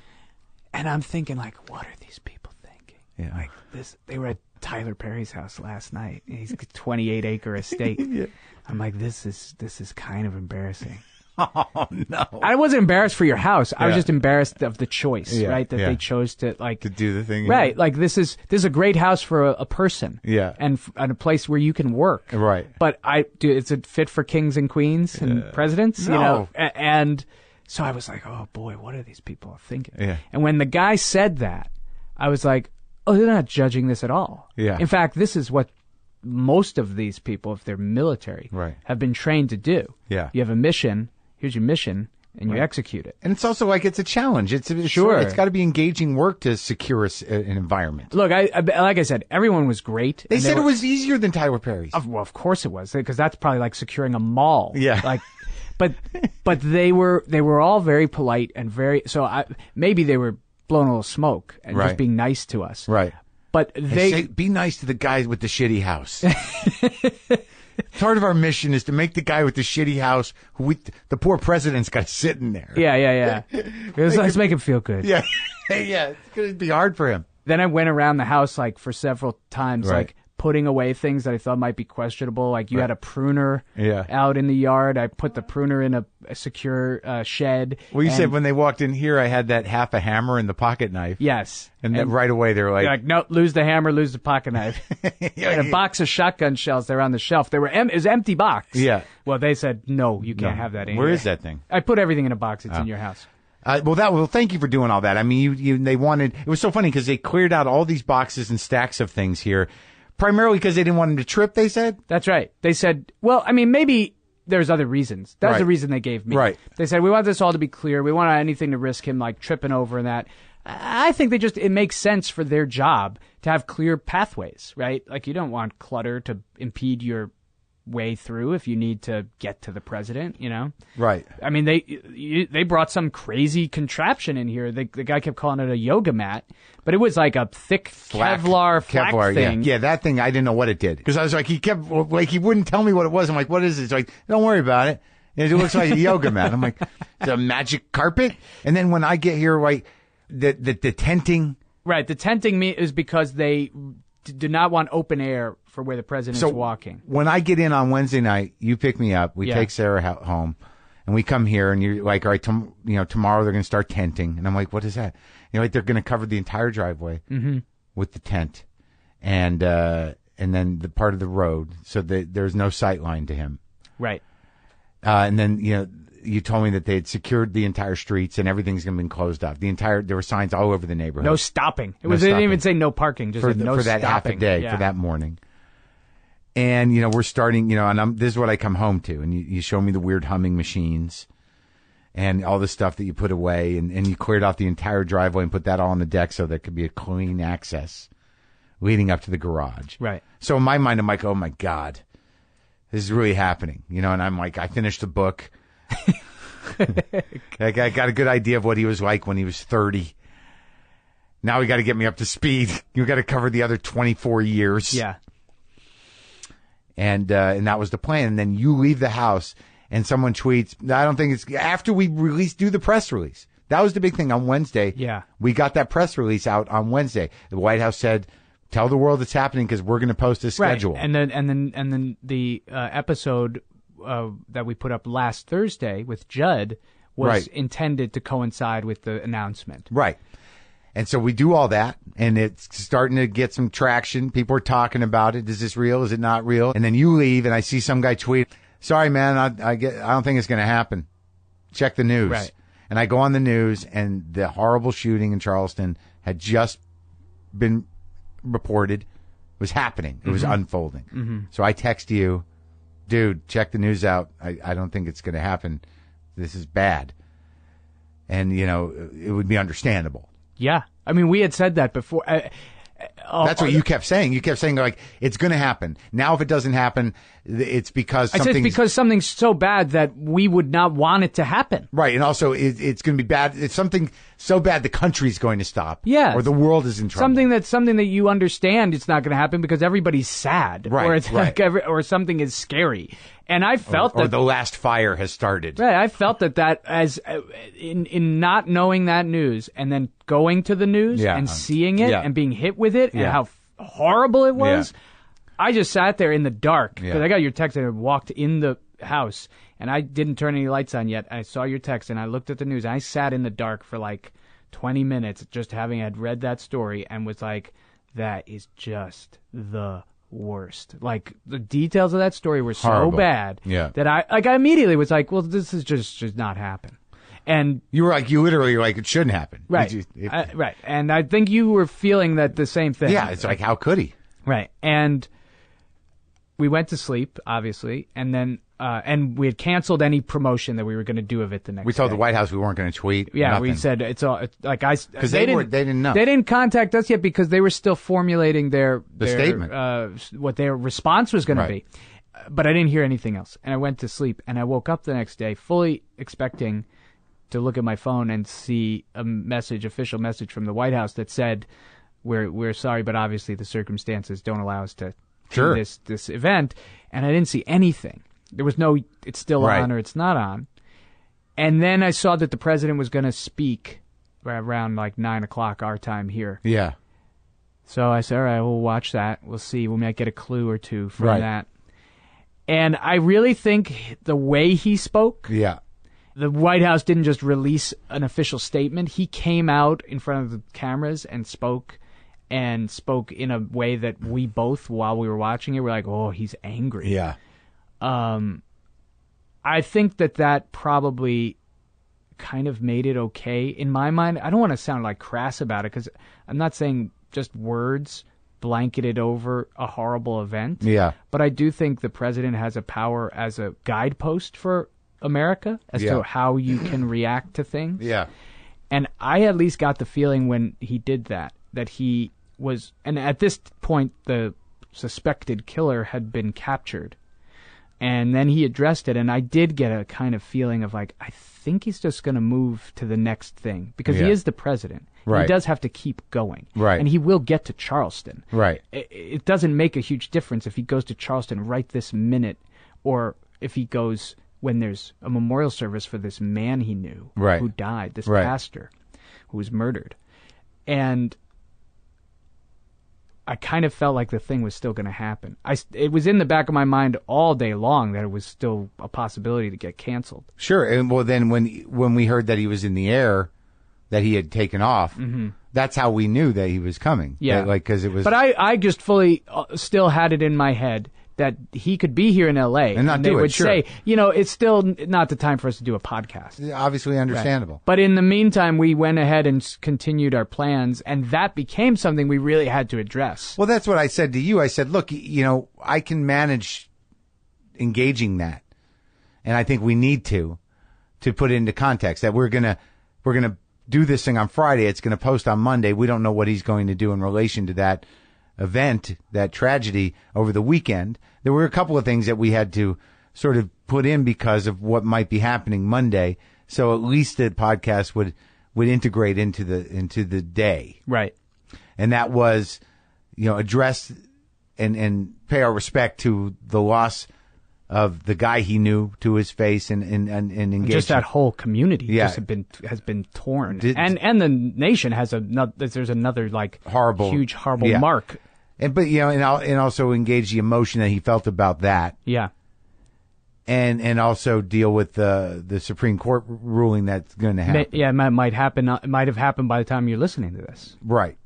Speaker 2: And I'm thinking, like, what are these people thinking?
Speaker 1: Yeah.
Speaker 2: Like this, they were at Tyler Perry's house last night. He's a 28-acre estate. I'm like, this is kind of embarrassing.
Speaker 1: Oh, no.
Speaker 2: I wasn't embarrassed for your house. I was just embarrassed of the choice, right? That they chose to, like,
Speaker 1: to do the thing.
Speaker 2: Right. Like, this is a great house for a person.
Speaker 1: Yeah.
Speaker 2: And a place where you can work.
Speaker 1: Right.
Speaker 2: But it's a fit for kings and queens and presidents,
Speaker 1: No.
Speaker 2: And so I was like, oh boy, what are these people thinking?
Speaker 1: Yeah.
Speaker 2: And when the guy said that, I was like, oh, they're not judging this at all.
Speaker 1: Yeah.
Speaker 2: In fact, this is what most of these people, if they're military, have been trained to do.
Speaker 1: Yeah.
Speaker 2: You have a mission. Here's your mission, and you execute it.
Speaker 1: And it's also like it's a challenge. It's
Speaker 2: sure.
Speaker 1: It's got to be engaging work to secure an environment.
Speaker 2: Look, like I said, everyone was great.
Speaker 1: They said it was easier than Tyler Perry's.
Speaker 2: Well, of course it was, because that's probably like securing a mall.
Speaker 1: Yeah.
Speaker 2: Like, but they were all very polite and maybe they were blowing a little smoke and just being nice to us.
Speaker 1: Right.
Speaker 2: But
Speaker 1: they say, be nice to the guy with the shitty house. Part of our mission is to make the guy with the shitty house, the poor president's got to sit in there.
Speaker 2: Yeah. Let's make him feel good.
Speaker 1: Yeah. It's going to be hard for him.
Speaker 2: Then I went around the house like for several times, like putting away things that I thought might be questionable. Like you had a pruner out in the yard. I put the pruner in a secure shed.
Speaker 1: Well, you said when they walked in here, I had that half a hammer and the pocket knife.
Speaker 2: Yes.
Speaker 1: And then right away they were like,
Speaker 2: no, lose the hammer, lose the pocket knife. And a box of shotgun shells. They were on the shelf. It was an empty box.
Speaker 1: Yeah.
Speaker 2: Well, they said, no, you can't have that in
Speaker 1: Where
Speaker 2: here.
Speaker 1: is that thing?
Speaker 2: I put everything in a box. It's in your house.
Speaker 1: Well, thank you for doing all that. I mean, they wanted, it was so funny because they cleared out all these boxes and stacks of things here, primarily because they didn't want him to trip, they said?
Speaker 2: That's right. They said, well, I mean, maybe there's other reasons. That's the reason they gave me.
Speaker 1: Right.
Speaker 2: They said, we want this all to be clear. We want anything to risk him, like, tripping over and that. I think it makes sense for their job to have clear pathways, right? Like, you don't want clutter to impede your way through if you need to get to the president, Right. I mean, they brought some crazy contraption in here. The guy kept calling it a yoga mat, but it was like a thick Kevlar thing.
Speaker 1: Yeah, that thing, I didn't know what it did. Because I was like, he wouldn't tell me what it was. I'm like, what is it? It's like, don't worry about it. And it looks like a yoga mat. I'm like, it's a magic carpet? And then when I get here, like, the tenting.
Speaker 2: Right, the tenting is because they do not want open air for where the president's walking. When
Speaker 1: I get in on Wednesday night, you pick me up, we take Sarah home, and we come here, and you're like, all right, tomorrow they're going to start tenting. And I'm like, what is that? Like, they're going to cover the entire driveway with the tent, and then the part of the road, so that there's no sight line to him.
Speaker 2: Right.
Speaker 1: And then, you told me that they had secured the entire streets and everything's going to be closed off. There were signs all over the neighborhood.
Speaker 2: No stopping. They didn't even say no parking, just
Speaker 1: for
Speaker 2: no stopping.
Speaker 1: For that half a day, for that morning. And, we're starting, and this is what I come home to. And you show me the weird humming machines and all the stuff that you put away. And you cleared off the entire driveway and put that all on the deck so there could be a clean access leading up to the garage.
Speaker 2: Right.
Speaker 1: So in my mind, I'm like, oh my God, this is really happening. And I'm like, I finished the book. I got a good idea of what he was like when he was 30. Now we got to get me up to speed. You got to cover the other 24 years.
Speaker 2: Yeah.
Speaker 1: And that was the plan. And then you leave the house and someone tweets, I don't think it's after we do the press release. That was the big thing on Wednesday.
Speaker 2: Yeah.
Speaker 1: We got that press release out on Wednesday. The White House said, tell the world it's happening because we're going to post a schedule.
Speaker 2: Right. And then the episode that we put up last Thursday with Judd was intended to coincide with the announcement.
Speaker 1: Right. And so we do all that, and it's starting to get some traction. People are talking about it. Is this real? Is it not real? And then you leave, and I see some guy tweet, sorry, man, I don't think it's going to happen. Check the news.
Speaker 2: Right.
Speaker 1: And I go on the news, and the horrible shooting in Charleston had just been reported. It was happening. It was unfolding. Mm-hmm. So I text you, dude, check the news out. I don't think it's going to happen. This is bad. And, it would be understandable.
Speaker 2: Yeah. I mean, we had said that before.
Speaker 1: That's what you kept saying. You kept saying, like, it's going to happen. Now, if it doesn't happen, it's because something's...
Speaker 2: I said it's because something's so bad that we would not want it to happen.
Speaker 1: Right. And also, it's going to be bad. It's something so bad the country's going to stop.
Speaker 2: Yeah.
Speaker 1: Or the world is in trouble.
Speaker 2: Something that you understand it's not going to happen because everybody's sad.
Speaker 1: Right.
Speaker 2: Or, it's
Speaker 1: right.
Speaker 2: Or something is scary. And I felt
Speaker 1: or the last fire has started.
Speaker 2: Right. I felt that as in not knowing that news and then going to the news and seeing it and being hit with it and how horrible it was. I just sat there in the dark because I got your text and I walked in the house and I didn't turn any lights on yet. I saw your text and I looked at the news. And I sat in the dark for like 20 minutes just having had read that story and was like, that is just the worst. Like the details of that story were so bad that I immediately was like, well, this is just not happen. And
Speaker 1: you were like, it shouldn't happen.
Speaker 2: Right. Right. And I think you were feeling that the same thing.
Speaker 1: Yeah. It's like, how could he?
Speaker 2: Right. And we went to sleep, obviously, and then and we had canceled any promotion that we were going to do of it the next day.
Speaker 1: We told the White House we weren't going to tweet.
Speaker 2: Yeah,
Speaker 1: nothing.
Speaker 2: we said it's all like
Speaker 1: because they didn't know.
Speaker 2: They didn't contact us yet because they were still formulating their
Speaker 1: statement,
Speaker 2: what their response was going to be. But I didn't hear anything else, and I went to sleep. And I woke up the next day fully expecting to look at my phone and see a official message from the White House that said, "We're sorry, but obviously the circumstances don't allow us to."
Speaker 1: Sure.
Speaker 2: This event, and I didn't see anything. There was no, it's still on or it's not on. And then I saw that the president was going to speak around like 9 o'clock our time here.
Speaker 1: Yeah.
Speaker 2: So I said, all right, we'll watch that. We'll see. We might get a clue or two from that. And I really think the way he spoke.
Speaker 1: Yeah.
Speaker 2: The White House didn't just release an official statement. He came out in front of the cameras and spoke in a way that we both, while we were watching it, were like, oh, he's angry.
Speaker 1: Yeah.
Speaker 2: I think that probably kind of made it okay. In my mind, I don't want to sound like crass about it because I'm not saying just words blanketed over a horrible event.
Speaker 1: Yeah.
Speaker 2: But I do think the president has a power as a guidepost for America as to how you can react to things.
Speaker 1: Yeah.
Speaker 2: And I at least got the feeling when he did that he was, and at this point the suspected killer had been captured, and then he addressed it, and I did get a kind of feeling of like, I think he's just going to move to the next thing because he is the president.
Speaker 1: Right.
Speaker 2: He does have to keep going.
Speaker 1: Right.
Speaker 2: And he will get to Charleston.
Speaker 1: Right.
Speaker 2: It doesn't make a huge difference if he goes to Charleston right this minute or if he goes when there's a memorial service for this man he knew who died, this pastor who was murdered. And I kind of felt like the thing was still going to happen. It was in the back of my mind all day long that it was still a possibility to get canceled.
Speaker 1: Sure. And well, then when we heard that he was in the air, that he had taken off, that's how we knew that he was coming.
Speaker 2: Yeah.
Speaker 1: Because it was.
Speaker 2: But I just fully still had it in my head that he could be here in L.A.
Speaker 1: and not
Speaker 2: they
Speaker 1: do it.
Speaker 2: Would
Speaker 1: sure.
Speaker 2: say, it's still not the time for us to do a podcast.
Speaker 1: Obviously understandable.
Speaker 2: Right. But in the meantime, we went ahead and continued our plans, and that became something we really had to address.
Speaker 1: Well, that's what I said to you. I said, look, I can manage engaging that, and I think we need to put it into context that we're gonna do this thing on Friday. It's gonna post on Monday. We don't know what he's going to do in relation to that. event, that tragedy over the weekend, there were a couple of things that we had to sort of put in because of what might be happening Monday. So at least the podcast would integrate into the day.
Speaker 2: Right.
Speaker 1: And that was, address and pay our respect to the loss of the guy he knew to his face and engage.
Speaker 2: Just that whole community just has been torn. And the nation has there's another like huge horrible mark.
Speaker 1: And also engage the emotion that he felt about that.
Speaker 2: Yeah.
Speaker 1: And also deal with the Supreme Court ruling that's going to happen.
Speaker 2: Yeah, it might happen. It might have happened by the time you're listening to this.
Speaker 1: Right.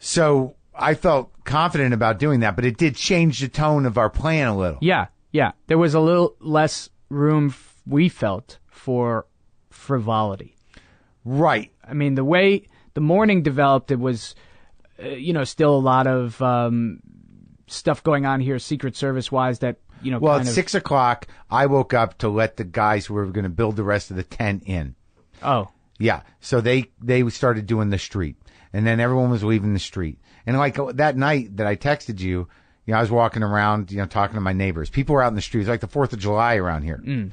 Speaker 1: So I felt confident about doing that, but it did change the tone of our plan a little.
Speaker 2: Yeah. There was a little less room, we felt, for frivolity.
Speaker 1: Right.
Speaker 2: I mean, the way the morning developed, it was, still a lot of stuff going on here, Secret Service-wise, that,
Speaker 1: Well, at 6 o'clock, I woke up to let the guys who were going to build the rest of the tent in.
Speaker 2: Oh.
Speaker 1: Yeah. So they started doing the street. And then everyone was leaving the street. And like that night that I texted you, I was walking around, talking to my neighbors. People were out in the streets, like the 4th of July around here. And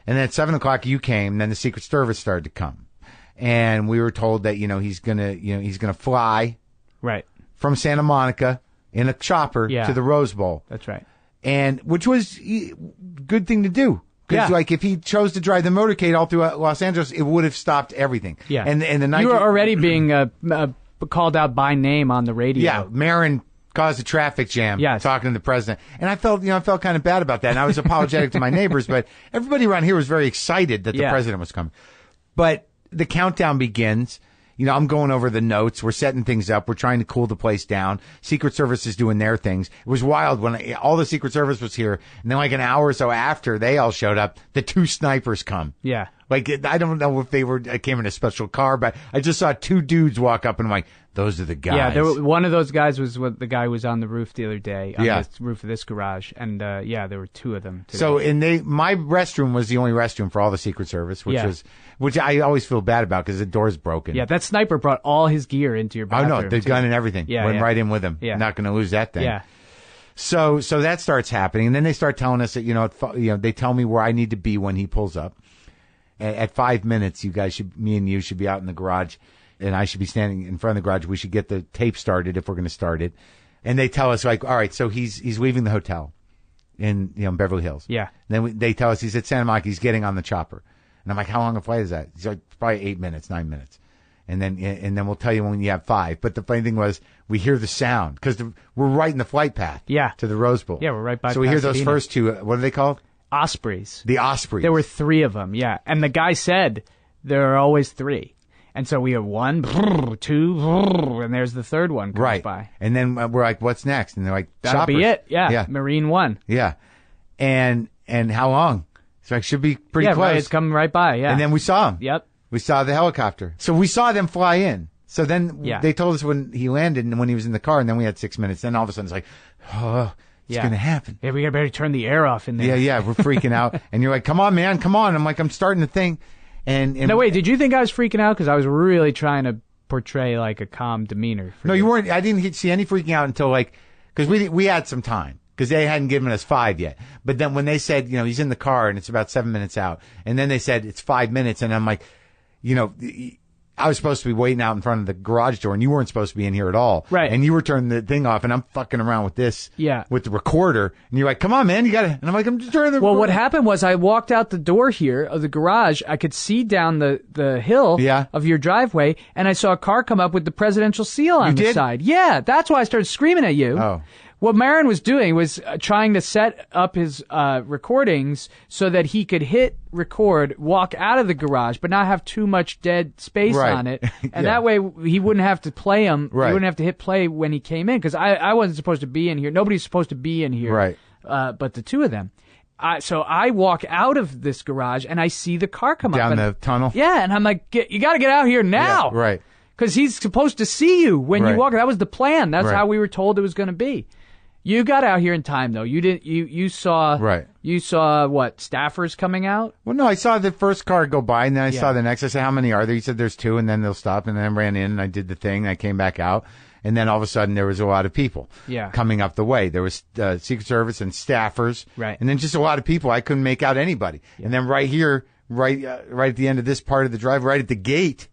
Speaker 1: then at 7 o'clock you came, and then the Secret Service started to come. And we were told that, he's gonna fly
Speaker 2: right
Speaker 1: from Santa Monica in a chopper to the Rose Bowl.
Speaker 2: That's right.
Speaker 1: And which was a good thing to do. Because like if he chose to drive the motorcade all through Los Angeles, it would have stopped everything.
Speaker 2: Yeah.
Speaker 1: And the night
Speaker 2: you were already being called out by name on the radio.
Speaker 1: Yeah. Maron caused a traffic jam.
Speaker 2: Yes.
Speaker 1: Talking to the president, and I felt kind of bad about that. And I was apologetic to my neighbors, but everybody around here was very excited that the president was coming. But the countdown begins. I'm going over the notes. We're setting things up. We're trying to cool the place down. Secret Service is doing their things. It was wild when all the Secret Service was here. And then like an hour or so after they all showed up, the 2 snipers come.
Speaker 2: Yeah.
Speaker 1: Like, I don't know if they came in a special car, but I just saw 2 dudes walk up and I'm like, those are the guys.
Speaker 2: Yeah, one of those guys was the guy who was on the roof the other day, on the roof of this garage. And, there were 2 of them today.
Speaker 1: So, my restroom was the only restroom for all the Secret Service, which I always feel bad about because the door's broken.
Speaker 2: Yeah, that sniper brought all his gear into your bathroom.
Speaker 1: Oh, no, the gun and everything. Went right in with him. Yeah. Not going to lose that thing.
Speaker 2: Yeah.
Speaker 1: So that starts happening. And then they start telling us that, they tell me where I need to be when he pulls up. At 5 minutes, me and you should be out in the garage, and I should be standing in front of the garage. We should get the tape started if we're going to start it. And they tell us, like, all right, so he's leaving the hotel in Beverly Hills.
Speaker 2: Yeah.
Speaker 1: And then they tell us he's at Santa Monica. He's getting on the chopper. And I'm like, how long a flight is that? He's like, probably 8 minutes, 9 minutes. And then we'll tell you when you have 5. But the funny thing was, we hear the sound because we're right in the flight path.
Speaker 2: Yeah.
Speaker 1: To the Rose Bowl.
Speaker 2: Yeah, we're right by.
Speaker 1: So we hear those first 2. What are they called?
Speaker 2: Ospreys.
Speaker 1: The Ospreys.
Speaker 2: There were 3 of them, yeah. And the guy said there are always 3. And so we have 1, 2, and there's the 3rd one comes by.
Speaker 1: And then we're like, what's next? And they're like,
Speaker 2: that'll
Speaker 1: choppers.
Speaker 2: be it, yeah. Marine 1.
Speaker 1: Yeah. And how long? So it should be pretty close.
Speaker 2: Right, it's coming right by, yeah.
Speaker 1: And then we saw him.
Speaker 2: Yep.
Speaker 1: We saw the helicopter. So we saw them fly in. So then they told us when he landed and when he was in the car, and then we had 6 minutes. Then all of a sudden it's like, oh, it's going to happen.
Speaker 2: Yeah, we better turn the air off in there.
Speaker 1: Yeah, we're freaking out. And you're like, come on, man, come on. I'm like, I'm starting the thing. And
Speaker 2: no, wait, did you think I was freaking out? Because I was really trying to portray like a calm demeanor.
Speaker 1: No, you weren't. I didn't see any freaking out until because we had some time. Because they hadn't given us 5 yet. But then when they said, he's in the car and it's about 7 minutes out. And then they said it's 5 minutes. And I'm like, I was supposed to be waiting out in front of the garage door and you weren't supposed to be in here at all.
Speaker 2: Right.
Speaker 1: And you were turning the thing off and I'm fucking around with this.
Speaker 2: Yeah.
Speaker 1: With the recorder. And you're like, come on, man, you gotta. And I'm like, I'm just turning the recorder.
Speaker 2: Well, what happened was I walked out the door here of the garage. I could see down the hill of your driveway and I saw a car come up with the presidential seal on the side. Yeah. That's why I started screaming at you.
Speaker 1: Oh.
Speaker 2: What Maron was doing was trying to set up his recordings so that he could hit record, walk out of the garage, but not have too much dead space on it. And that way he wouldn't have to play him. Right. He wouldn't have to hit play when he came in because I wasn't supposed to be in here. Nobody's supposed to be in here.
Speaker 1: Right.
Speaker 2: But the 2 of them. So I walk out of this garage and I see the car come
Speaker 1: down
Speaker 2: up.
Speaker 1: Down the tunnel?
Speaker 2: Yeah. And I'm like, you got to get out here now.
Speaker 1: Yeah, right.
Speaker 2: Because he's supposed to see you when you walk. That was the plan. That's how we were told it was going to be. You got out here in time, though. You didn't. You saw.
Speaker 1: Right.
Speaker 2: You saw what? Staffers coming out.
Speaker 1: Well, no, I saw the first car go by, and then I saw the next. I said, "How many are there?" He said, "There's 2," and then they'll stop. And then I ran in, and I did the thing. And I came back out, And then all of a sudden there was a lot of people
Speaker 2: Yeah.
Speaker 1: coming up the way. There was Secret Service and staffers.
Speaker 2: Right.
Speaker 1: And then just a lot of people. I couldn't make out anybody. Yeah. And then right here, right at the end of this part of the drive, right at the gate,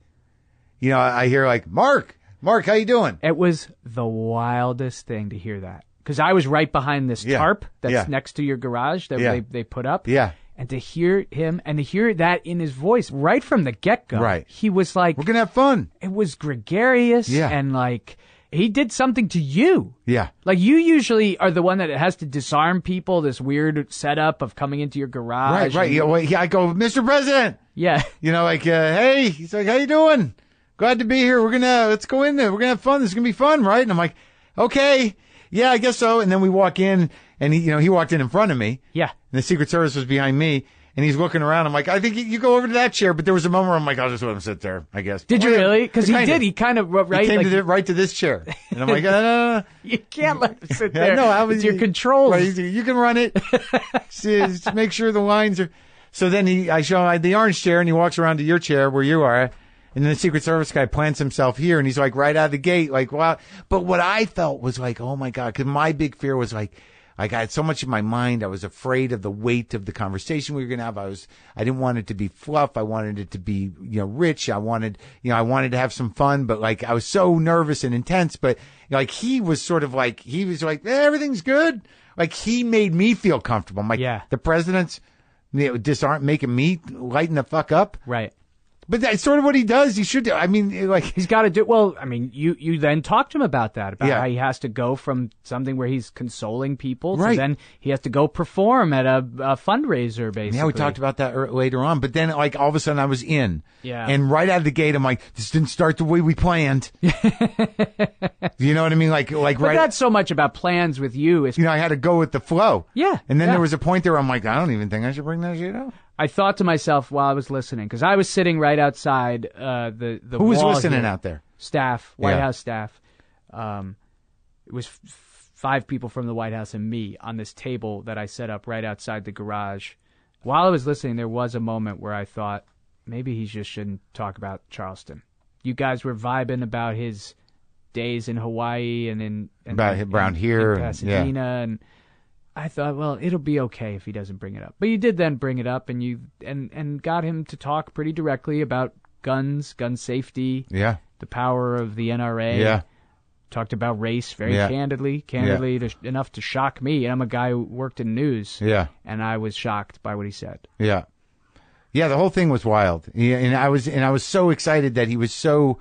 Speaker 1: you know, I hear like, Mark, how you doing?
Speaker 2: It was the wildest thing to hear that. Because I was right behind this tarp that's next to your garage that they put up.
Speaker 1: Yeah.
Speaker 2: And to hear him and to hear that in his voice right from the get-go.
Speaker 1: Right.
Speaker 2: He was like...
Speaker 1: We're going to have fun.
Speaker 2: It was gregarious.
Speaker 1: Yeah.
Speaker 2: And like, he did something to you.
Speaker 1: Yeah.
Speaker 2: Like, you usually are the one that has to disarm people, this weird setup of coming into your garage.
Speaker 1: Right. I go, Mr. President.
Speaker 2: Yeah.
Speaker 1: You know, like, hey, he's like, how you doing? Glad to be here. Let's go in there. We're going to have fun. This is going to be fun, right? And I'm like, okay. Yeah, I guess so. And then we walk in, and he walked in front of me.
Speaker 2: Yeah.
Speaker 1: And the Secret Service was behind me, and he's looking around. I'm like, I think you go over to that chair. But there was a moment where I'm like, I'll just let him sit there, I guess.
Speaker 2: Did you really? Because he did. He kind of, right?
Speaker 1: He came right to this chair. And I'm like, no.
Speaker 2: You can't let him sit there.
Speaker 1: No,
Speaker 2: it's your controls.
Speaker 1: Right, you can run it. Just make sure the lines are. So then I show the orange chair, and he walks around to your chair where you are. And then the Secret Service guy plants himself here, and he's like right out of the gate, like, wow. But what I felt was like, oh my God, because my big fear was like I had so much in my mind. I was afraid of the weight of the conversation we were going to have. I didn't want it to be fluff. I wanted it to be, rich. I wanted to have some fun, but like, I was so nervous and intense, but like, he was like, everything's good. Like, he made me feel comfortable. I'm like, the president's, making me lighten the fuck up.
Speaker 2: Right.
Speaker 1: But that's sort of what he does. He should do. I mean, like,
Speaker 2: he's got to do. Well, I mean, you then talked to him about that, about how he has to go from something where he's consoling people, to then he has to go perform at a fundraiser, basically.
Speaker 1: Yeah, we talked about that later on. But then, like, all of a sudden, I was in.
Speaker 2: Yeah.
Speaker 1: And right out of the gate, I'm like, this didn't start the way we planned. You know what I mean? Like,
Speaker 2: but
Speaker 1: right.
Speaker 2: That's so much about plans with you.
Speaker 1: I had to go with the flow.
Speaker 2: Yeah.
Speaker 1: And then there was a point there where I'm like, I don't even think I should bring that shit up.
Speaker 2: I thought to myself while I was listening, because I was sitting right outside the
Speaker 1: Who was
Speaker 2: wall
Speaker 1: listening
Speaker 2: here.
Speaker 1: out there?
Speaker 2: Staff, White House staff. It was 5 people from the White House and me on this table that I set up right outside the garage. While I was listening, there was a moment where I thought, maybe he just shouldn't talk about Charleston. You guys were vibing about his days in Hawaii and
Speaker 1: around here,
Speaker 2: in Pasadena, and I thought, well, it'll be okay if he doesn't bring it up. But you did then bring it up, and you got him to talk pretty directly about guns, gun safety, the power of the NRA. Talked about race very candidly enough to shock me. And I'm a guy who worked in news. And I was shocked by what he said.
Speaker 1: Yeah, the whole thing was wild. And I was so excited that he was so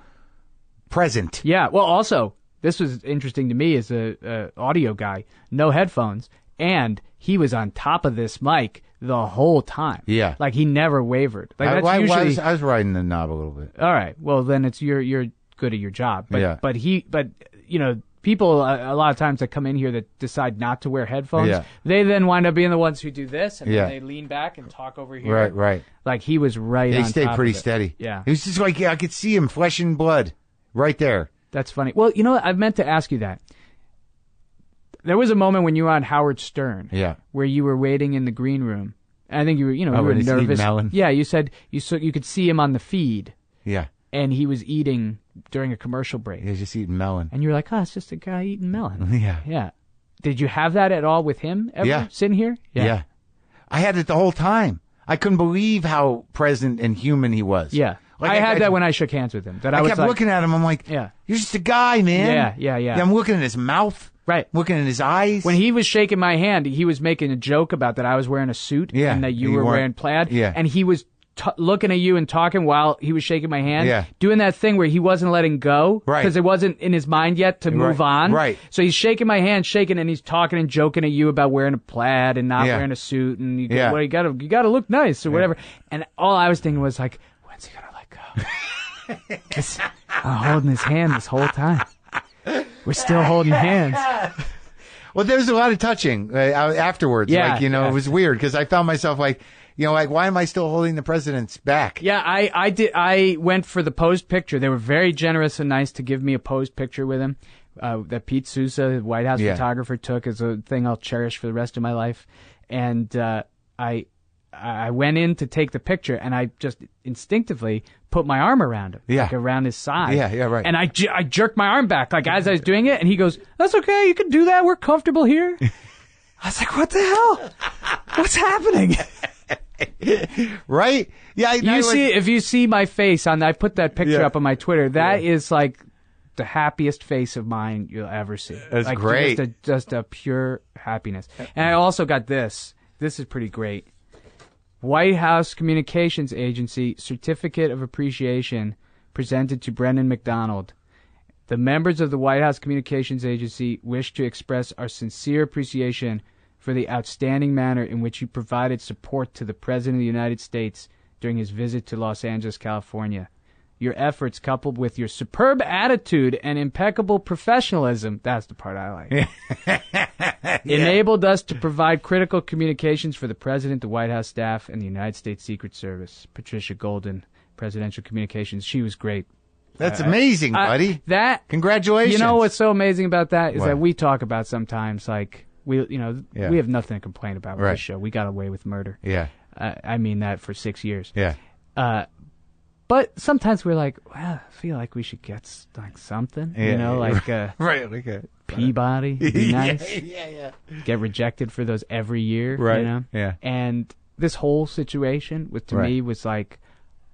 Speaker 1: present.
Speaker 2: Yeah. Well, also, this was interesting to me as a audio guy. No headphones. And he was on top of this mic the whole time. Yeah. Like, he never wavered. Like, that's
Speaker 1: I was riding the knob a little bit.
Speaker 2: All right. Well, then it's you're good at your job. But people a lot of times that come in here that decide not to wear headphones, they then wind up being the ones who do this, and then they lean back and talk over here.
Speaker 1: Right.
Speaker 2: Like, he was right on top of it.
Speaker 1: He stayed pretty steady.
Speaker 2: Yeah.
Speaker 1: He was just like, I could see him, flesh and blood, right there.
Speaker 2: That's funny. Well, you know what? I've meant to ask you that. There was a moment when you were on Howard Stern, where you were waiting in the green room. And I think you were, you were nervous.
Speaker 1: Melon.
Speaker 2: Yeah, you said you could see him on the feed.
Speaker 1: Yeah.
Speaker 2: And he was eating during a commercial break.
Speaker 1: He was just eating melon.
Speaker 2: And you were like, it's just a guy eating melon.
Speaker 1: Yeah.
Speaker 2: Yeah. Did you have that at all with him ever sitting here?
Speaker 1: Yeah. I had it the whole time. I couldn't believe how present and human he was.
Speaker 2: Yeah. Like, I had that when I shook hands with him.
Speaker 1: I kept looking at him. I'm like, you're just a guy, man.
Speaker 2: Yeah.
Speaker 1: I'm looking at his mouth.
Speaker 2: Right.
Speaker 1: Looking in his eyes.
Speaker 2: When he was shaking my hand, he was making a joke about that I was wearing a suit and that you were wearing plaid.
Speaker 1: Yeah.
Speaker 2: And he was looking at you and talking while he was shaking my hand. Doing that thing where he wasn't letting go.
Speaker 1: Right.
Speaker 2: Because it wasn't in his mind yet to move on.
Speaker 1: Right.
Speaker 2: So he's shaking my hand, and he's talking and joking at you about wearing a plaid and not wearing a suit. And you gotta look nice or whatever. And all I was thinking was like, when's he gonna let go? 'Cause I'm holding his hand this whole time. We're still holding hands.
Speaker 1: Well, there was a lot of touching afterwards. It was weird because I found myself like, why am I still holding the president's back?
Speaker 2: Yeah, I did. I went for the posed picture. They were very generous and nice to give me a posed picture with him that Pete Sousa, the White House photographer, took as a thing I'll cherish for the rest of my life. And I I went in to take the picture, and I just instinctively put my arm around him, like around his side.
Speaker 1: Yeah, right.
Speaker 2: And I jerked my arm back, like as I was doing it, and he goes, "That's okay, you can do that. We're comfortable here." I was like, "What the hell? What's happening?"
Speaker 1: Right? Yeah.
Speaker 2: If you see my face I put that picture up on my Twitter. That is like the happiest face of mine you'll ever see.
Speaker 1: That's
Speaker 2: like,
Speaker 1: great.
Speaker 2: Just a pure happiness. And I also got this. This is pretty great. White House Communications Agency Certificate of Appreciation presented to Brendan McDonald. The members of the White House Communications Agency wish to express our sincere appreciation for the outstanding manner in which you provided support to the President of the United States during his visit to Los Angeles, California. Your efforts, coupled with your superb attitude and impeccable professionalism, that's the part I like, enabled us to provide critical communications for the President, the White House staff, and the United States Secret Service. Patricia Golden, Presidential Communications. She was great.
Speaker 1: That's amazing, buddy. Congratulations.
Speaker 2: You know what's so amazing about that is that we talk about sometimes, like, we have nothing to complain about with this show. We got away with murder.
Speaker 1: Yeah.
Speaker 2: I mean that for 6 years.
Speaker 1: Yeah.
Speaker 2: But sometimes we're like, well, I feel like we should get like something, like
Speaker 1: right, like a
Speaker 2: Peabody. Be nice.
Speaker 1: Yeah.
Speaker 2: Get rejected for those every year,
Speaker 1: right? Yeah.
Speaker 2: And this whole situation to me was like,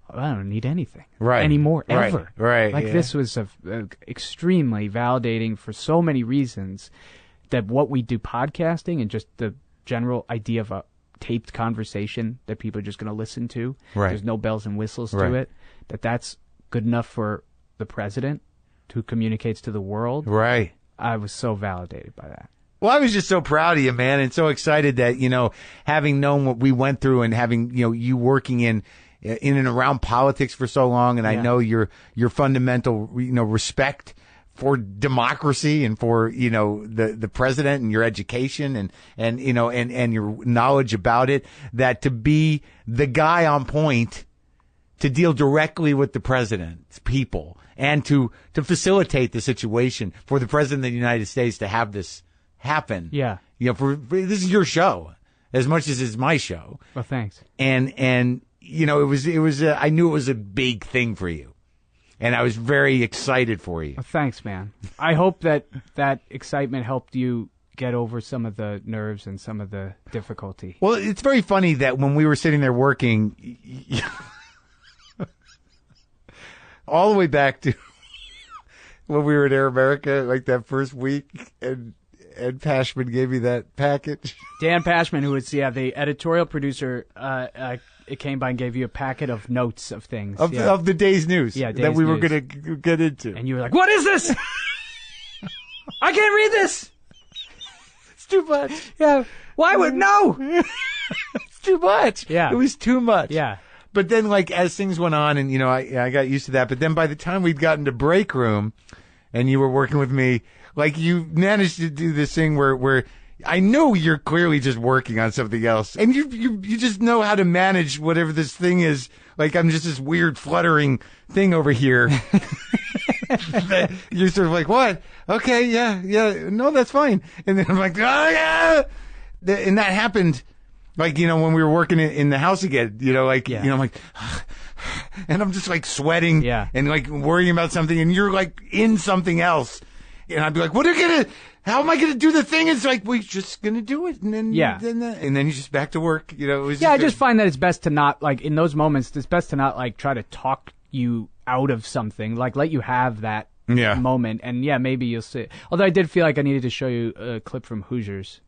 Speaker 2: I don't need anything anymore ever.
Speaker 1: Right.
Speaker 2: Like this was extremely validating for so many reasons. That what we do podcasting and just the general idea of a taped conversation that people are just going to listen to.
Speaker 1: Right.
Speaker 2: There's no bells and whistles to it. That's good enough for the president who communicates to the world.
Speaker 1: Right.
Speaker 2: I was so validated by that.
Speaker 1: Well, I was just so proud of you, man, and so excited that, having known what we went through and having, you working in and around politics for so long, and I know your fundamental, respect for democracy and for, the president and your education and your knowledge about it, that to be the guy on point to deal directly with the president's people and to facilitate the situation for the president of the United States to have this happen.
Speaker 2: Yeah.
Speaker 1: This is your show as much as it's my show.
Speaker 2: Well, thanks.
Speaker 1: And it was I knew it was a big thing for you. And I was very excited for you.
Speaker 2: Well, thanks, man. I hope that excitement helped you get over some of the nerves and some of the difficulty.
Speaker 1: Well, it's very funny that when we were sitting there working, all the way back to when we were at Air America, like that first week, and Pashman gave me that package.
Speaker 2: Dan Pashman, who was the editorial producer, it came by and gave you a packet of notes of things.
Speaker 1: Of the day's news that we were going to get into.
Speaker 2: And you were like, what is this? I can't read this.
Speaker 1: It's too much.
Speaker 2: Yeah. Why would, no.
Speaker 1: It's too much.
Speaker 2: Yeah.
Speaker 1: It was too much.
Speaker 2: Yeah.
Speaker 1: But then, like, as things went on, and, I got used to that. But then by the time we'd gotten to break room and you were working with me, like, you managed to do this thing where I know you're clearly just working on something else, and you just know how to manage whatever this thing is. Like, I'm just this weird fluttering thing over here. You're sort of like, what? Okay, yeah, no, that's fine. And then I'm like, oh yeah, and that happened. Like, when we were working in the house again, I'm like, and I'm just like sweating, and like worrying about something, and you're like in something else. And I'd be like, how am I going to do the thing? It's like, we're just going to do it. And then, and then you're just back to work. It was
Speaker 2: I just find that it's best to not, like, in those moments, it's best to not, like, try to talk you out of something. Like, let you have that moment. And maybe you'll see. Although I did feel like I needed to show you a clip from Hoosiers.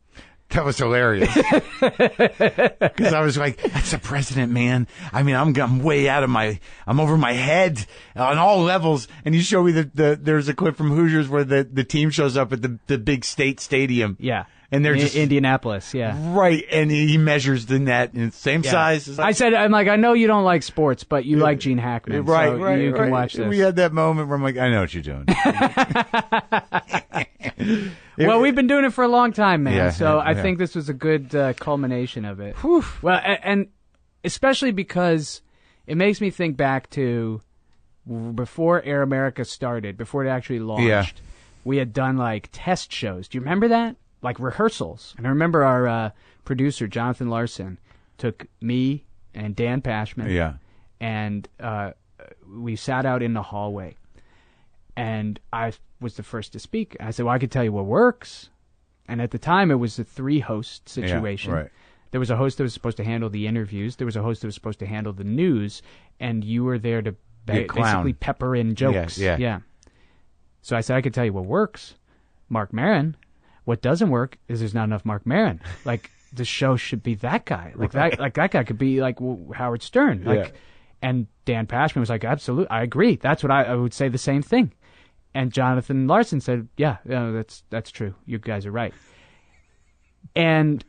Speaker 1: That was hilarious. Because I was like, that's the president, man. I mean, I'm way out of I'm over my head on all levels. And you show me there's a clip from Hoosiers where the team shows up at the big state stadium.
Speaker 2: Yeah.
Speaker 1: And they're just
Speaker 2: Indianapolis,
Speaker 1: right. And he measures the net in the same size.
Speaker 2: I'm like, I know you don't like sports, but you like Gene Hackman.
Speaker 1: Right,
Speaker 2: so
Speaker 1: right.
Speaker 2: You can watch this.
Speaker 1: We had that moment where I'm like, I know what you're doing.
Speaker 2: Well, we've been doing it for a long time, man. I think this was a good culmination of it.
Speaker 1: Whew.
Speaker 2: Well, and especially because it makes me think back to before Air America started, before it actually launched. We had done like test shows. Do you remember that? Like rehearsals. And I remember our producer, Jonathan Larson, took me and Dan Pashman.
Speaker 1: Yeah.
Speaker 2: And we sat out in the hallway. And I was the first to speak. I said, well, I could tell you what works. And at the time, it was a 3-host situation.
Speaker 1: Yeah, right.
Speaker 2: There was a host that was supposed to handle the interviews. There was a host that was supposed to handle the news. And you were there to basically pepper in jokes.
Speaker 1: Yeah.
Speaker 2: So I said, I could tell you what works. Marc Maron. What doesn't work is there's not enough Marc Maron. Like, the show should be that guy. Like, that guy could be like Howard Stern. Like, and Dan Pashman was like, absolutely, I agree. That's what I would say the same thing. And Jonathan Larson said, yeah, that's true. You guys are right. And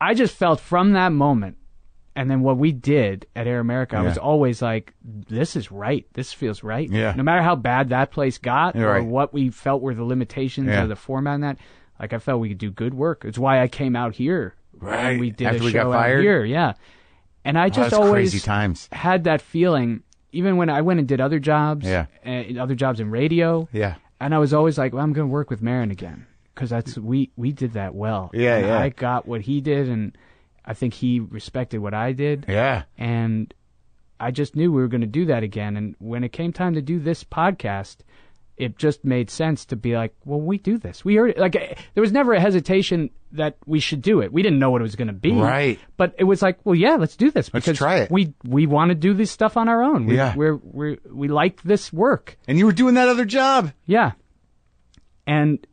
Speaker 2: I just felt from that moment, and then what we did at Air America, I was always like, this is right. This feels right.
Speaker 1: Yeah.
Speaker 2: No matter how bad that place got or what we felt were the limitations of the format and that, like, I felt we could do good work. It's why I came out here.
Speaker 1: Right.
Speaker 2: And we did
Speaker 1: After
Speaker 2: a
Speaker 1: we
Speaker 2: show
Speaker 1: got fired?
Speaker 2: out here. Yeah. And I just always
Speaker 1: crazy times.
Speaker 2: had that feeling, even when I went and did other jobs, other jobs in radio.
Speaker 1: Yeah.
Speaker 2: And I was always like, well, I'm going to work with Maron again. Because we did that well.
Speaker 1: Yeah,
Speaker 2: and I got what he did, and I think he respected what I did.
Speaker 1: Yeah. And
Speaker 2: I just knew we were going to do that again. And when it came time to do this podcast, it just made sense to be like, well, we do this. We heard it. Like, there was never a hesitation that we should do it. We didn't know what it was going to be.
Speaker 1: Right.
Speaker 2: But it was like, well, yeah, let's do this.
Speaker 1: Let's try it.
Speaker 2: We want to do this stuff on our own. We like this work.
Speaker 1: And you were doing that other job.
Speaker 2: Yeah. And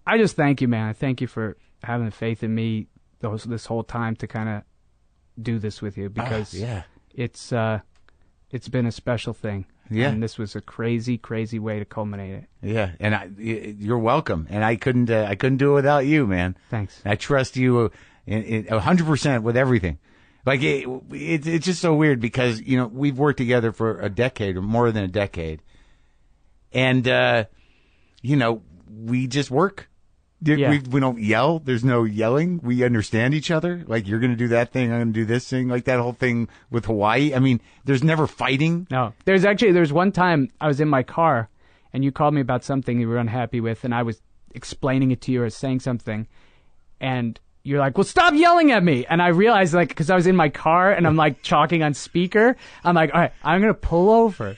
Speaker 2: I just thank you, man. I thank you for having the faith in me this whole time to kind of do this with you, because it's been a special thing. Yeah. And this was a crazy, crazy way to culminate it.
Speaker 1: Yeah. And you're welcome. And I couldn't do it without you, man.
Speaker 2: Thanks.
Speaker 1: I trust you 100% with everything. Like, it's just so weird because, you know, we've worked together for a decade or more than a decade. And, you know, we just work. We don't yell. There's no yelling. We understand each other. Like, you're going to do that thing, I'm going to do this thing. Like that whole thing with Hawaii. I mean, there's never fighting.
Speaker 2: No. There's one time I was in my car and you called me about something you were unhappy with, and I was explaining it to you or saying something, and you're like, well, stop yelling at me. And I realized, like, because I was in my car and I'm like talking on speaker, I'm like, all right, I'm going to pull over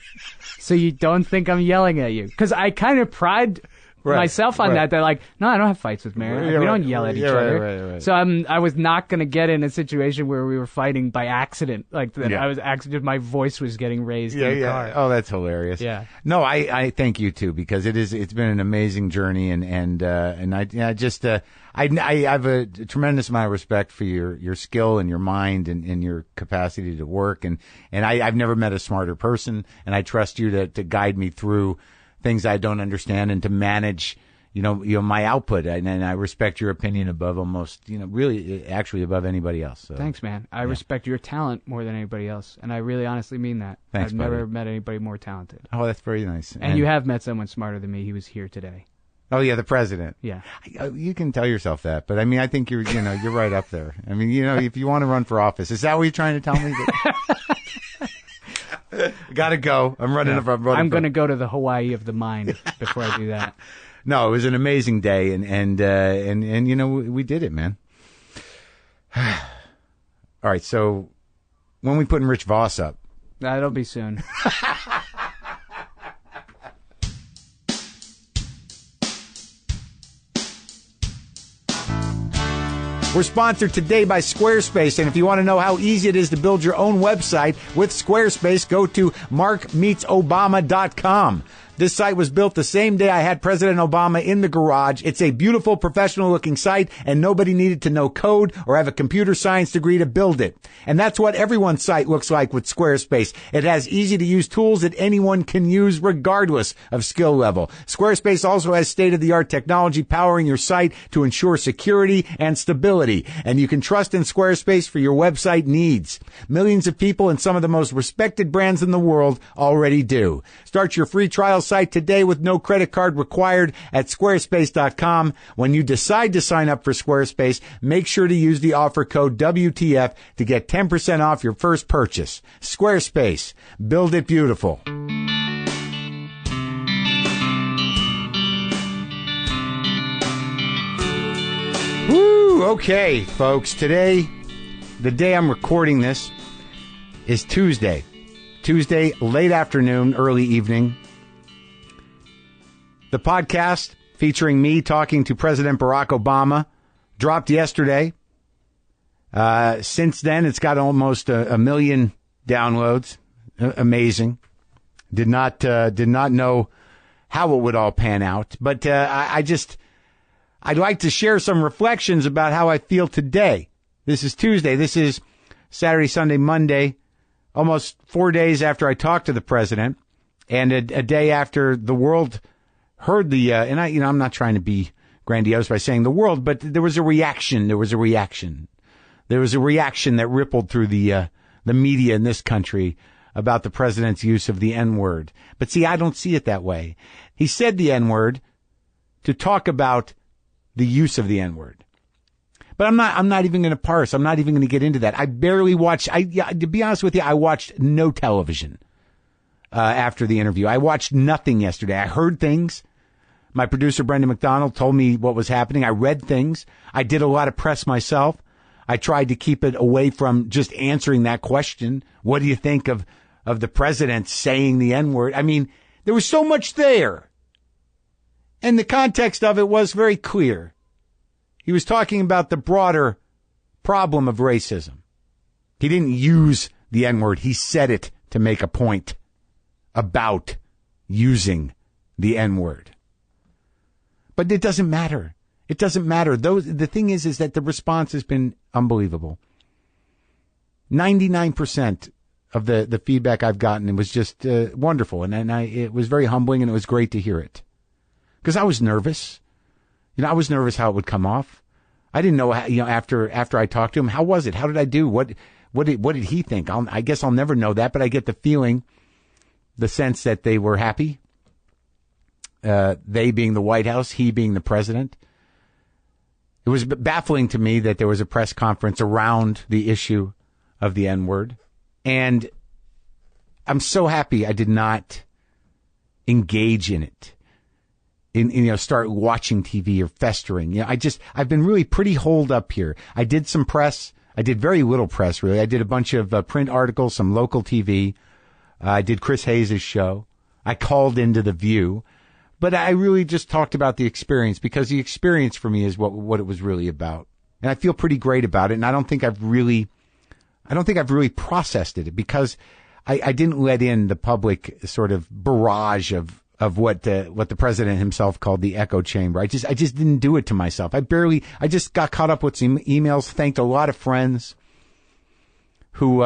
Speaker 2: so you don't think I'm yelling at you. Because I kind of pride myself on that. They're like, no, I don't have fights with Maron. We don't yell at each other.
Speaker 1: Right.
Speaker 2: So I was not going to get in a situation where we were fighting by accident. Like that, my voice was getting raised in the car.
Speaker 1: Oh, that's hilarious.
Speaker 2: Yeah.
Speaker 1: No, I thank you too, because it's been an amazing journey, and I just I have a tremendous amount of respect for your skill and your mind and your capacity to work, and I've never met a smarter person, and I trust you to guide me through things I don't understand and to manage, you know, my output. And I respect your opinion above almost, really actually above anybody else. So.
Speaker 2: Thanks, man. I respect your talent more than anybody else. And I really honestly mean that.
Speaker 1: Thanks,
Speaker 2: I've
Speaker 1: buddy.
Speaker 2: never met anybody more talented.
Speaker 1: Oh, that's very nice.
Speaker 2: And you have met someone smarter than me. He was here today.
Speaker 1: Oh, yeah, the president.
Speaker 2: Yeah.
Speaker 1: You can tell yourself that. But I mean, I think you're right up there. I mean, if you want to run for office, is that what you're trying to tell me? Gotta go. I'm running.
Speaker 2: Yeah. I'm going to go to the Hawaii of the mind before I do that.
Speaker 1: No, it was an amazing day, and we did it, man. All right, so when we putting Rich Voss up?
Speaker 2: That'll be soon.
Speaker 1: We're sponsored today by Squarespace, and if you want to know how easy it is to build your own website with Squarespace, go to markmeetsobama.com. This site was built the same day I had President Obama in the garage. It's a beautiful, professional-looking site, and nobody needed to know code or have a computer science degree to build it. And that's what everyone's site looks like with Squarespace. It has easy-to-use tools that anyone can use regardless of skill level. Squarespace also has state-of-the-art technology powering your site to ensure security and stability. And you can trust in Squarespace for your website needs. Millions of people and some of the most respected brands in the world already do. Start your free trial site today with no credit card required at squarespace.com. When you decide to sign up for Squarespace, make sure to use the offer code WTF to get 10% off your first purchase. Squarespace. Build it beautiful. Woo! Okay, folks. Today The day I'm recording this is Tuesday. Tuesday, late afternoon, early evening. The podcast featuring me talking to President Barack Obama dropped yesterday. Since then, it's got almost a million downloads. Amazing. Did not know how it would all pan out. But I'd like to share some reflections about how I feel today. This is Tuesday. This is Saturday, Sunday, Monday, almost 4 days after I talked to the president, and a day after the world heard and I'm not trying to be grandiose by saying the world, but there was a reaction. There was a reaction that rippled through the media in this country about the president's use of the N-word. But see, I don't see it that way. He said the N-word to talk about the use of the N-word. But I'm not even going to parse. I'm not even going to get into that. I barely watched. To be honest with you, I watched no television after the interview. I watched nothing yesterday. I heard things. My producer, Brendan McDonald, told me what was happening. I read things. I did a lot of press myself. I tried to keep it away from just answering that question. What do you think of the president saying the N-word? I mean, there was so much there. And the context of it was very clear. He was talking about the broader problem of racism. He didn't use the N-word. He said it to make a point about using the N-word. But it doesn't matter. It doesn't matter. The thing is that the response has been unbelievable. 99% of the feedback I've gotten was just wonderful. And it was very humbling, and it was great to hear it. Because I was nervous. I was nervous how it would come off. I didn't know, after I talked to him, how was it? How did I do? What did he think? I guess I'll never know that, but I get the sense that they were happy. They being the White House, he being the president. It was baffling to me that there was a press conference around the issue of the N-word. And I'm so happy I did not engage in it. Start watching TV or festering. I've been really pretty holed up here. I did some press. I did very little press, really. I did a bunch of print articles, some local TV. I did Chris Hayes' show. I called into The View. But I really just talked about the experience, because the experience for me is what it was really about. And I feel pretty great about it. And I don't think I've really processed it, because I didn't let in the public sort of barrage of what the president himself called the echo chamber. I just didn't do it to myself. I just got caught up with some emails, thanked a lot of friends who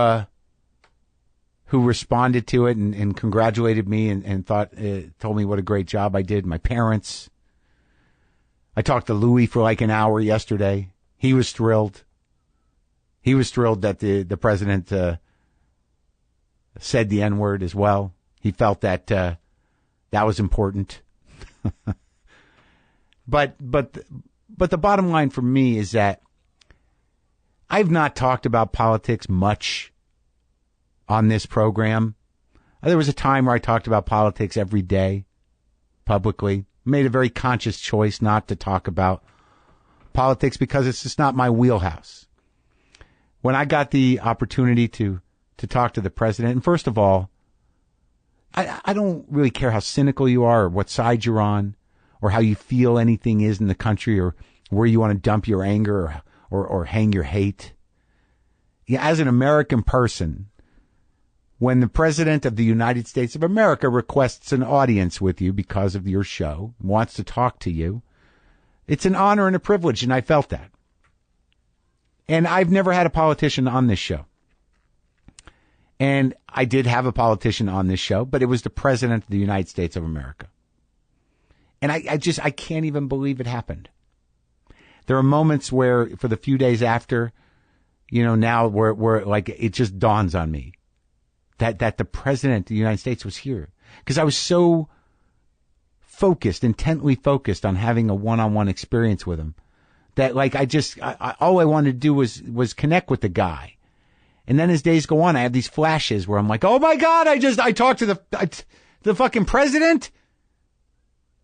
Speaker 1: responded to it and congratulated me and told me what a great job I did. My parents. I talked to Louis for like an hour yesterday. He was thrilled. He was thrilled that the president said the N-word as well. He felt that that was important. But the bottom line for me is that I've not talked about politics much on this program. There was a time where I talked about politics every day, publicly. Made a very conscious choice not to talk about politics because it's just not my wheelhouse. When I got the opportunity to talk to the president, and first of all, I don't really care how cynical you are or what side you're on or how you feel anything is in the country or where you want to dump your anger or hang your hate. Yeah, as an American person, when the president of the United States of America requests an audience with you because of your show, wants to talk to you, it's an honor and a privilege, and I felt that. And I've never had a politician on this show. And I did have a politician on this show, but it was the president of the United States of America. And I can't even believe it happened. There are moments where, for the few days after, now where like it just dawns on me that the president of the United States was here. Because I was so intently focused on having a one-on-one experience with him that like all I wanted to do was connect with the guy. And then as days go on, I have these flashes where I'm like, oh my God, I talked to the fucking president.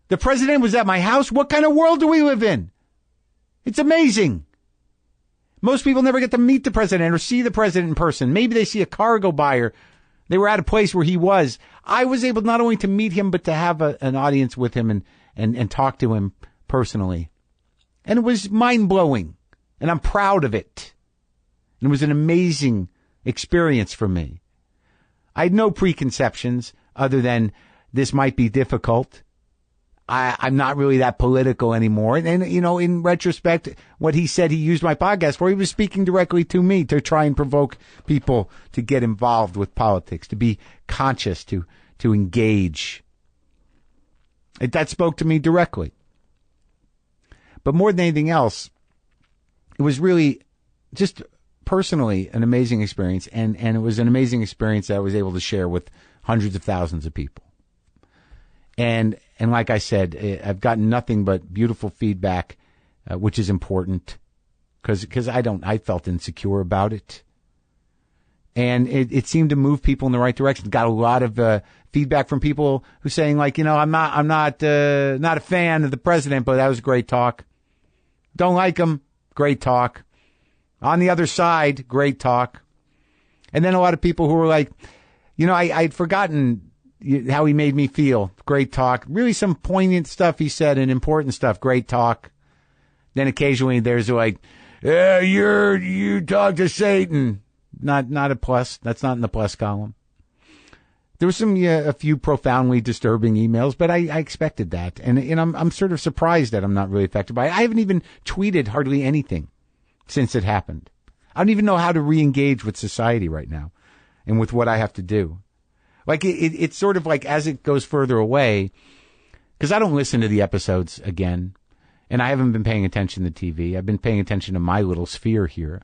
Speaker 1: The president was at my house. What kind of world do we live in? It's amazing. Most people never get to meet the president or see the president in person. Maybe they see a car go by or they were at a place where he was. I was able not only to meet him, but to have an audience with him and talk to him personally. And it was mind-blowing. And I'm proud of it. And it was an amazing experience for me. I had no preconceptions other than this might be difficult. I'm not really that political anymore. And, you know, in retrospect, what he said he used my podcast for, he was speaking directly to me to try and provoke people to get involved with politics, to be conscious, to engage. That spoke to me directly. But more than anything else, it was really just personally an amazing experience. And it was an amazing experience that I was able to share with hundreds of thousands of people. And like I said, I've gotten nothing but beautiful feedback, which is important because I felt insecure about it. And it seemed to move people in the right direction. Got a lot of feedback from people who saying like, you know, I'm not a fan of the president, but that was a great talk. Don't like him. Great talk. On the other side, great talk. And then a lot of people who were like, you know, I'd forgotten how he made me feel. Great talk. Really some poignant stuff he said and important stuff. Great talk. Then occasionally there's like, yeah, you talk to Satan. Not a plus. That's not in the plus column. There was a few profoundly disturbing emails, but I expected that. And I'm sort of surprised that I'm not really affected by it. I haven't even tweeted hardly anything since it happened. I don't even know how to re-engage with society right now and with what I have to do. Like, it's sort of like as it goes further away, because I don't listen to the episodes again, and I haven't been paying attention to TV. I've been paying attention to my little sphere here.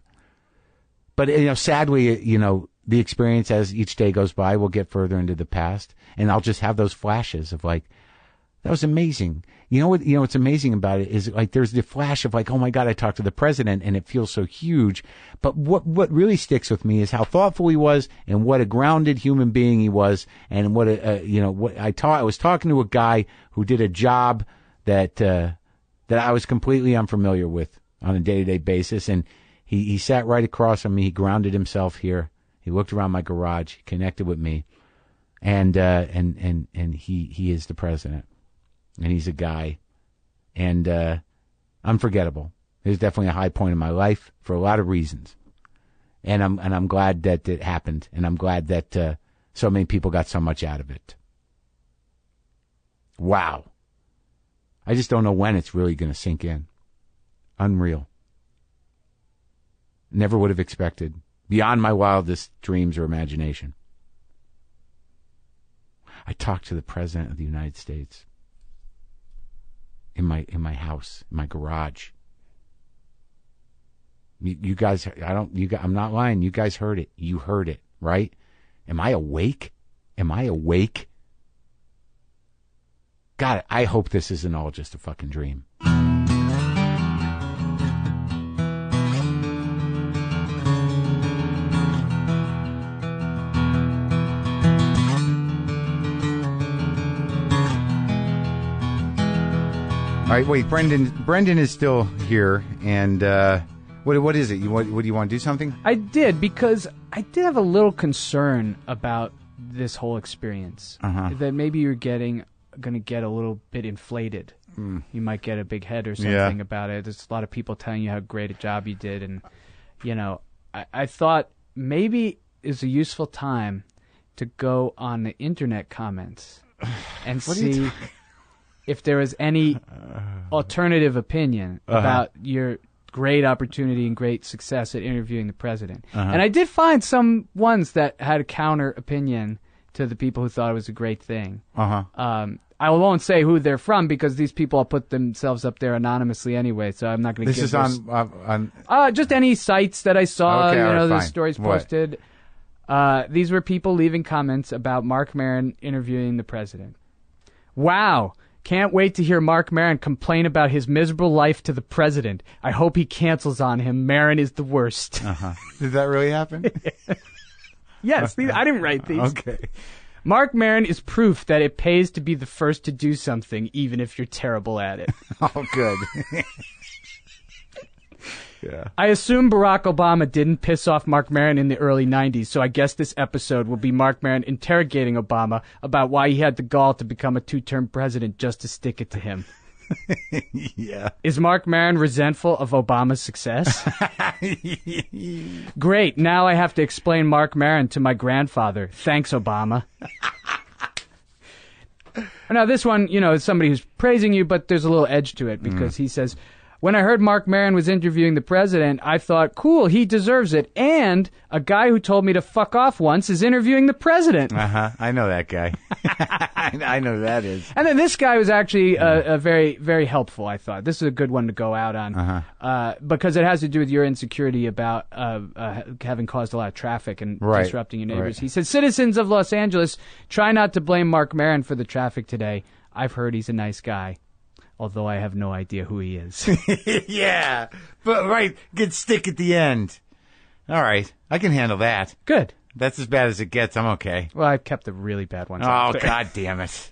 Speaker 1: But, you know, sadly, you know, the experience as each day goes by will get further into the past, and I'll just have those flashes of like, that was amazing. You know what's amazing about it is like there's the flash of like, oh my God, I talked to the president and it feels so huge. But what really sticks with me is how thoughtful he was and what a grounded human being he was. And what I was talking to a guy who did a job that I was completely unfamiliar with on a day-to-day basis. And he sat right across from me. He grounded himself here. He looked around my garage, he connected with me. And he is the president. And he's a guy, and unforgettable. It was definitely a high point in my life for a lot of reasons, and I'm glad that it happened, and I'm glad that so many people got so much out of it. Wow, I just don't know when it's really going to sink in. Unreal. Never would have expected, beyond my wildest dreams or imagination. I talked to the President of the United States. In my house, in my garage. You guys, I'm not lying. You guys heard it. You heard it, right? Am I awake? God, I hope this isn't all just a fucking dream. All right, wait, Brendan is still here, and what is it? What do you want to do something?
Speaker 2: I did, because I did have a little concern about this whole experience. That maybe you're going to get a little bit inflated. You might get a big head or something about it. There's a lot of people telling you how great a job you did, and, you know, I thought maybe it's a useful time to go on the internet comments and see if there was any alternative opinion about your great opportunity and great success at interviewing the president. And I did find some ones that had a counter opinion to the people who thought it was a great thing. I won't say who they're from because these people all put themselves up there anonymously anyway, so I'm not going to give
Speaker 1: this is on
Speaker 2: just any sites that I saw,
Speaker 1: okay,
Speaker 2: the
Speaker 1: fine.
Speaker 2: stories posted. These were people leaving comments about Marc Maron interviewing the president. Wow. Can't wait to hear Marc Maron complain about his miserable life to the president. I hope he cancels on him. Maron is the worst.
Speaker 1: Did that really happen?
Speaker 2: Yes, I didn't write these.
Speaker 1: Okay.
Speaker 2: Marc Maron is proof that it pays to be the first to do something, even if you're terrible at it.
Speaker 1: Oh, good. Yeah.
Speaker 2: I assume Barack Obama didn't piss off Marc Maron in the early 90s, so I guess this episode will be Marc Maron interrogating Obama about why he had the gall to become a 2-term president just to stick it to him.
Speaker 1: Yeah.
Speaker 2: Is Marc Maron resentful of Obama's success? Great. Now I have to explain Marc Maron to my grandfather. Thanks, Obama. Now, this one, is somebody who's praising you, but there's a little edge to it because he says, when I heard Marc Maron was interviewing the president, I thought, cool, he deserves it. And a guy who told me to fuck off once is interviewing the president.
Speaker 1: Uh-huh. I know that guy. I know who that is.
Speaker 2: And then this guy was actually very, very helpful, I thought. This is a good one to go out on because it has to do with your insecurity about having caused a lot of traffic and disrupting your neighbors. Right. He said, citizens of Los Angeles, try not to blame Marc Maron for the traffic today. I've heard he's a nice guy. Although I have no idea who he is.
Speaker 1: Yeah, but good stick at the end. All right, I can handle that.
Speaker 2: Good.
Speaker 1: That's as bad as it gets. I'm okay.
Speaker 2: Well, I've kept the really bad ones.
Speaker 1: Oh, God damn it.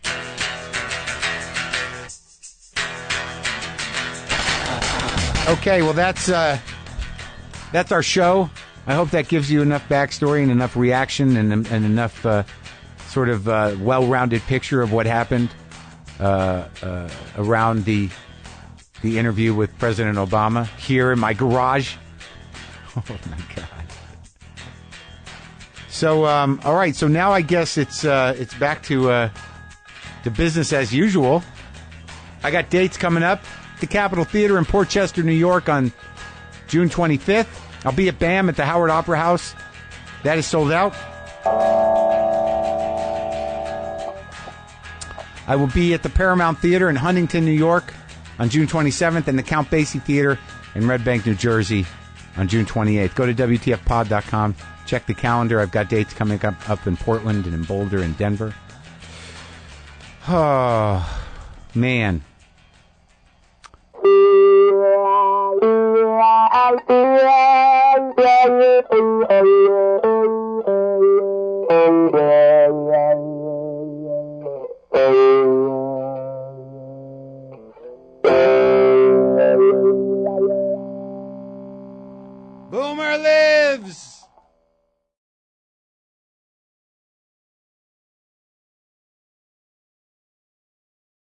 Speaker 1: Okay, well, that's our show. I hope that gives you enough backstory and enough reaction and enough sort of well-rounded picture of what happened around the interview with President Obama here in my garage. Oh my God! So all right. So now I guess it's back to business as usual. I got dates coming up. The Capitol Theater in Port Chester, New York, on June 25th. I'll be at BAM at the Howard Opera House. That is sold out. I will be at the Paramount Theater in Huntington, New York on June 27th and the Count Basie Theater in Red Bank, New Jersey on June 28th. Go to WTFpod.com. Check the calendar. I've got dates coming up in Portland and in Boulder and Denver. Oh, man. Boomer lives!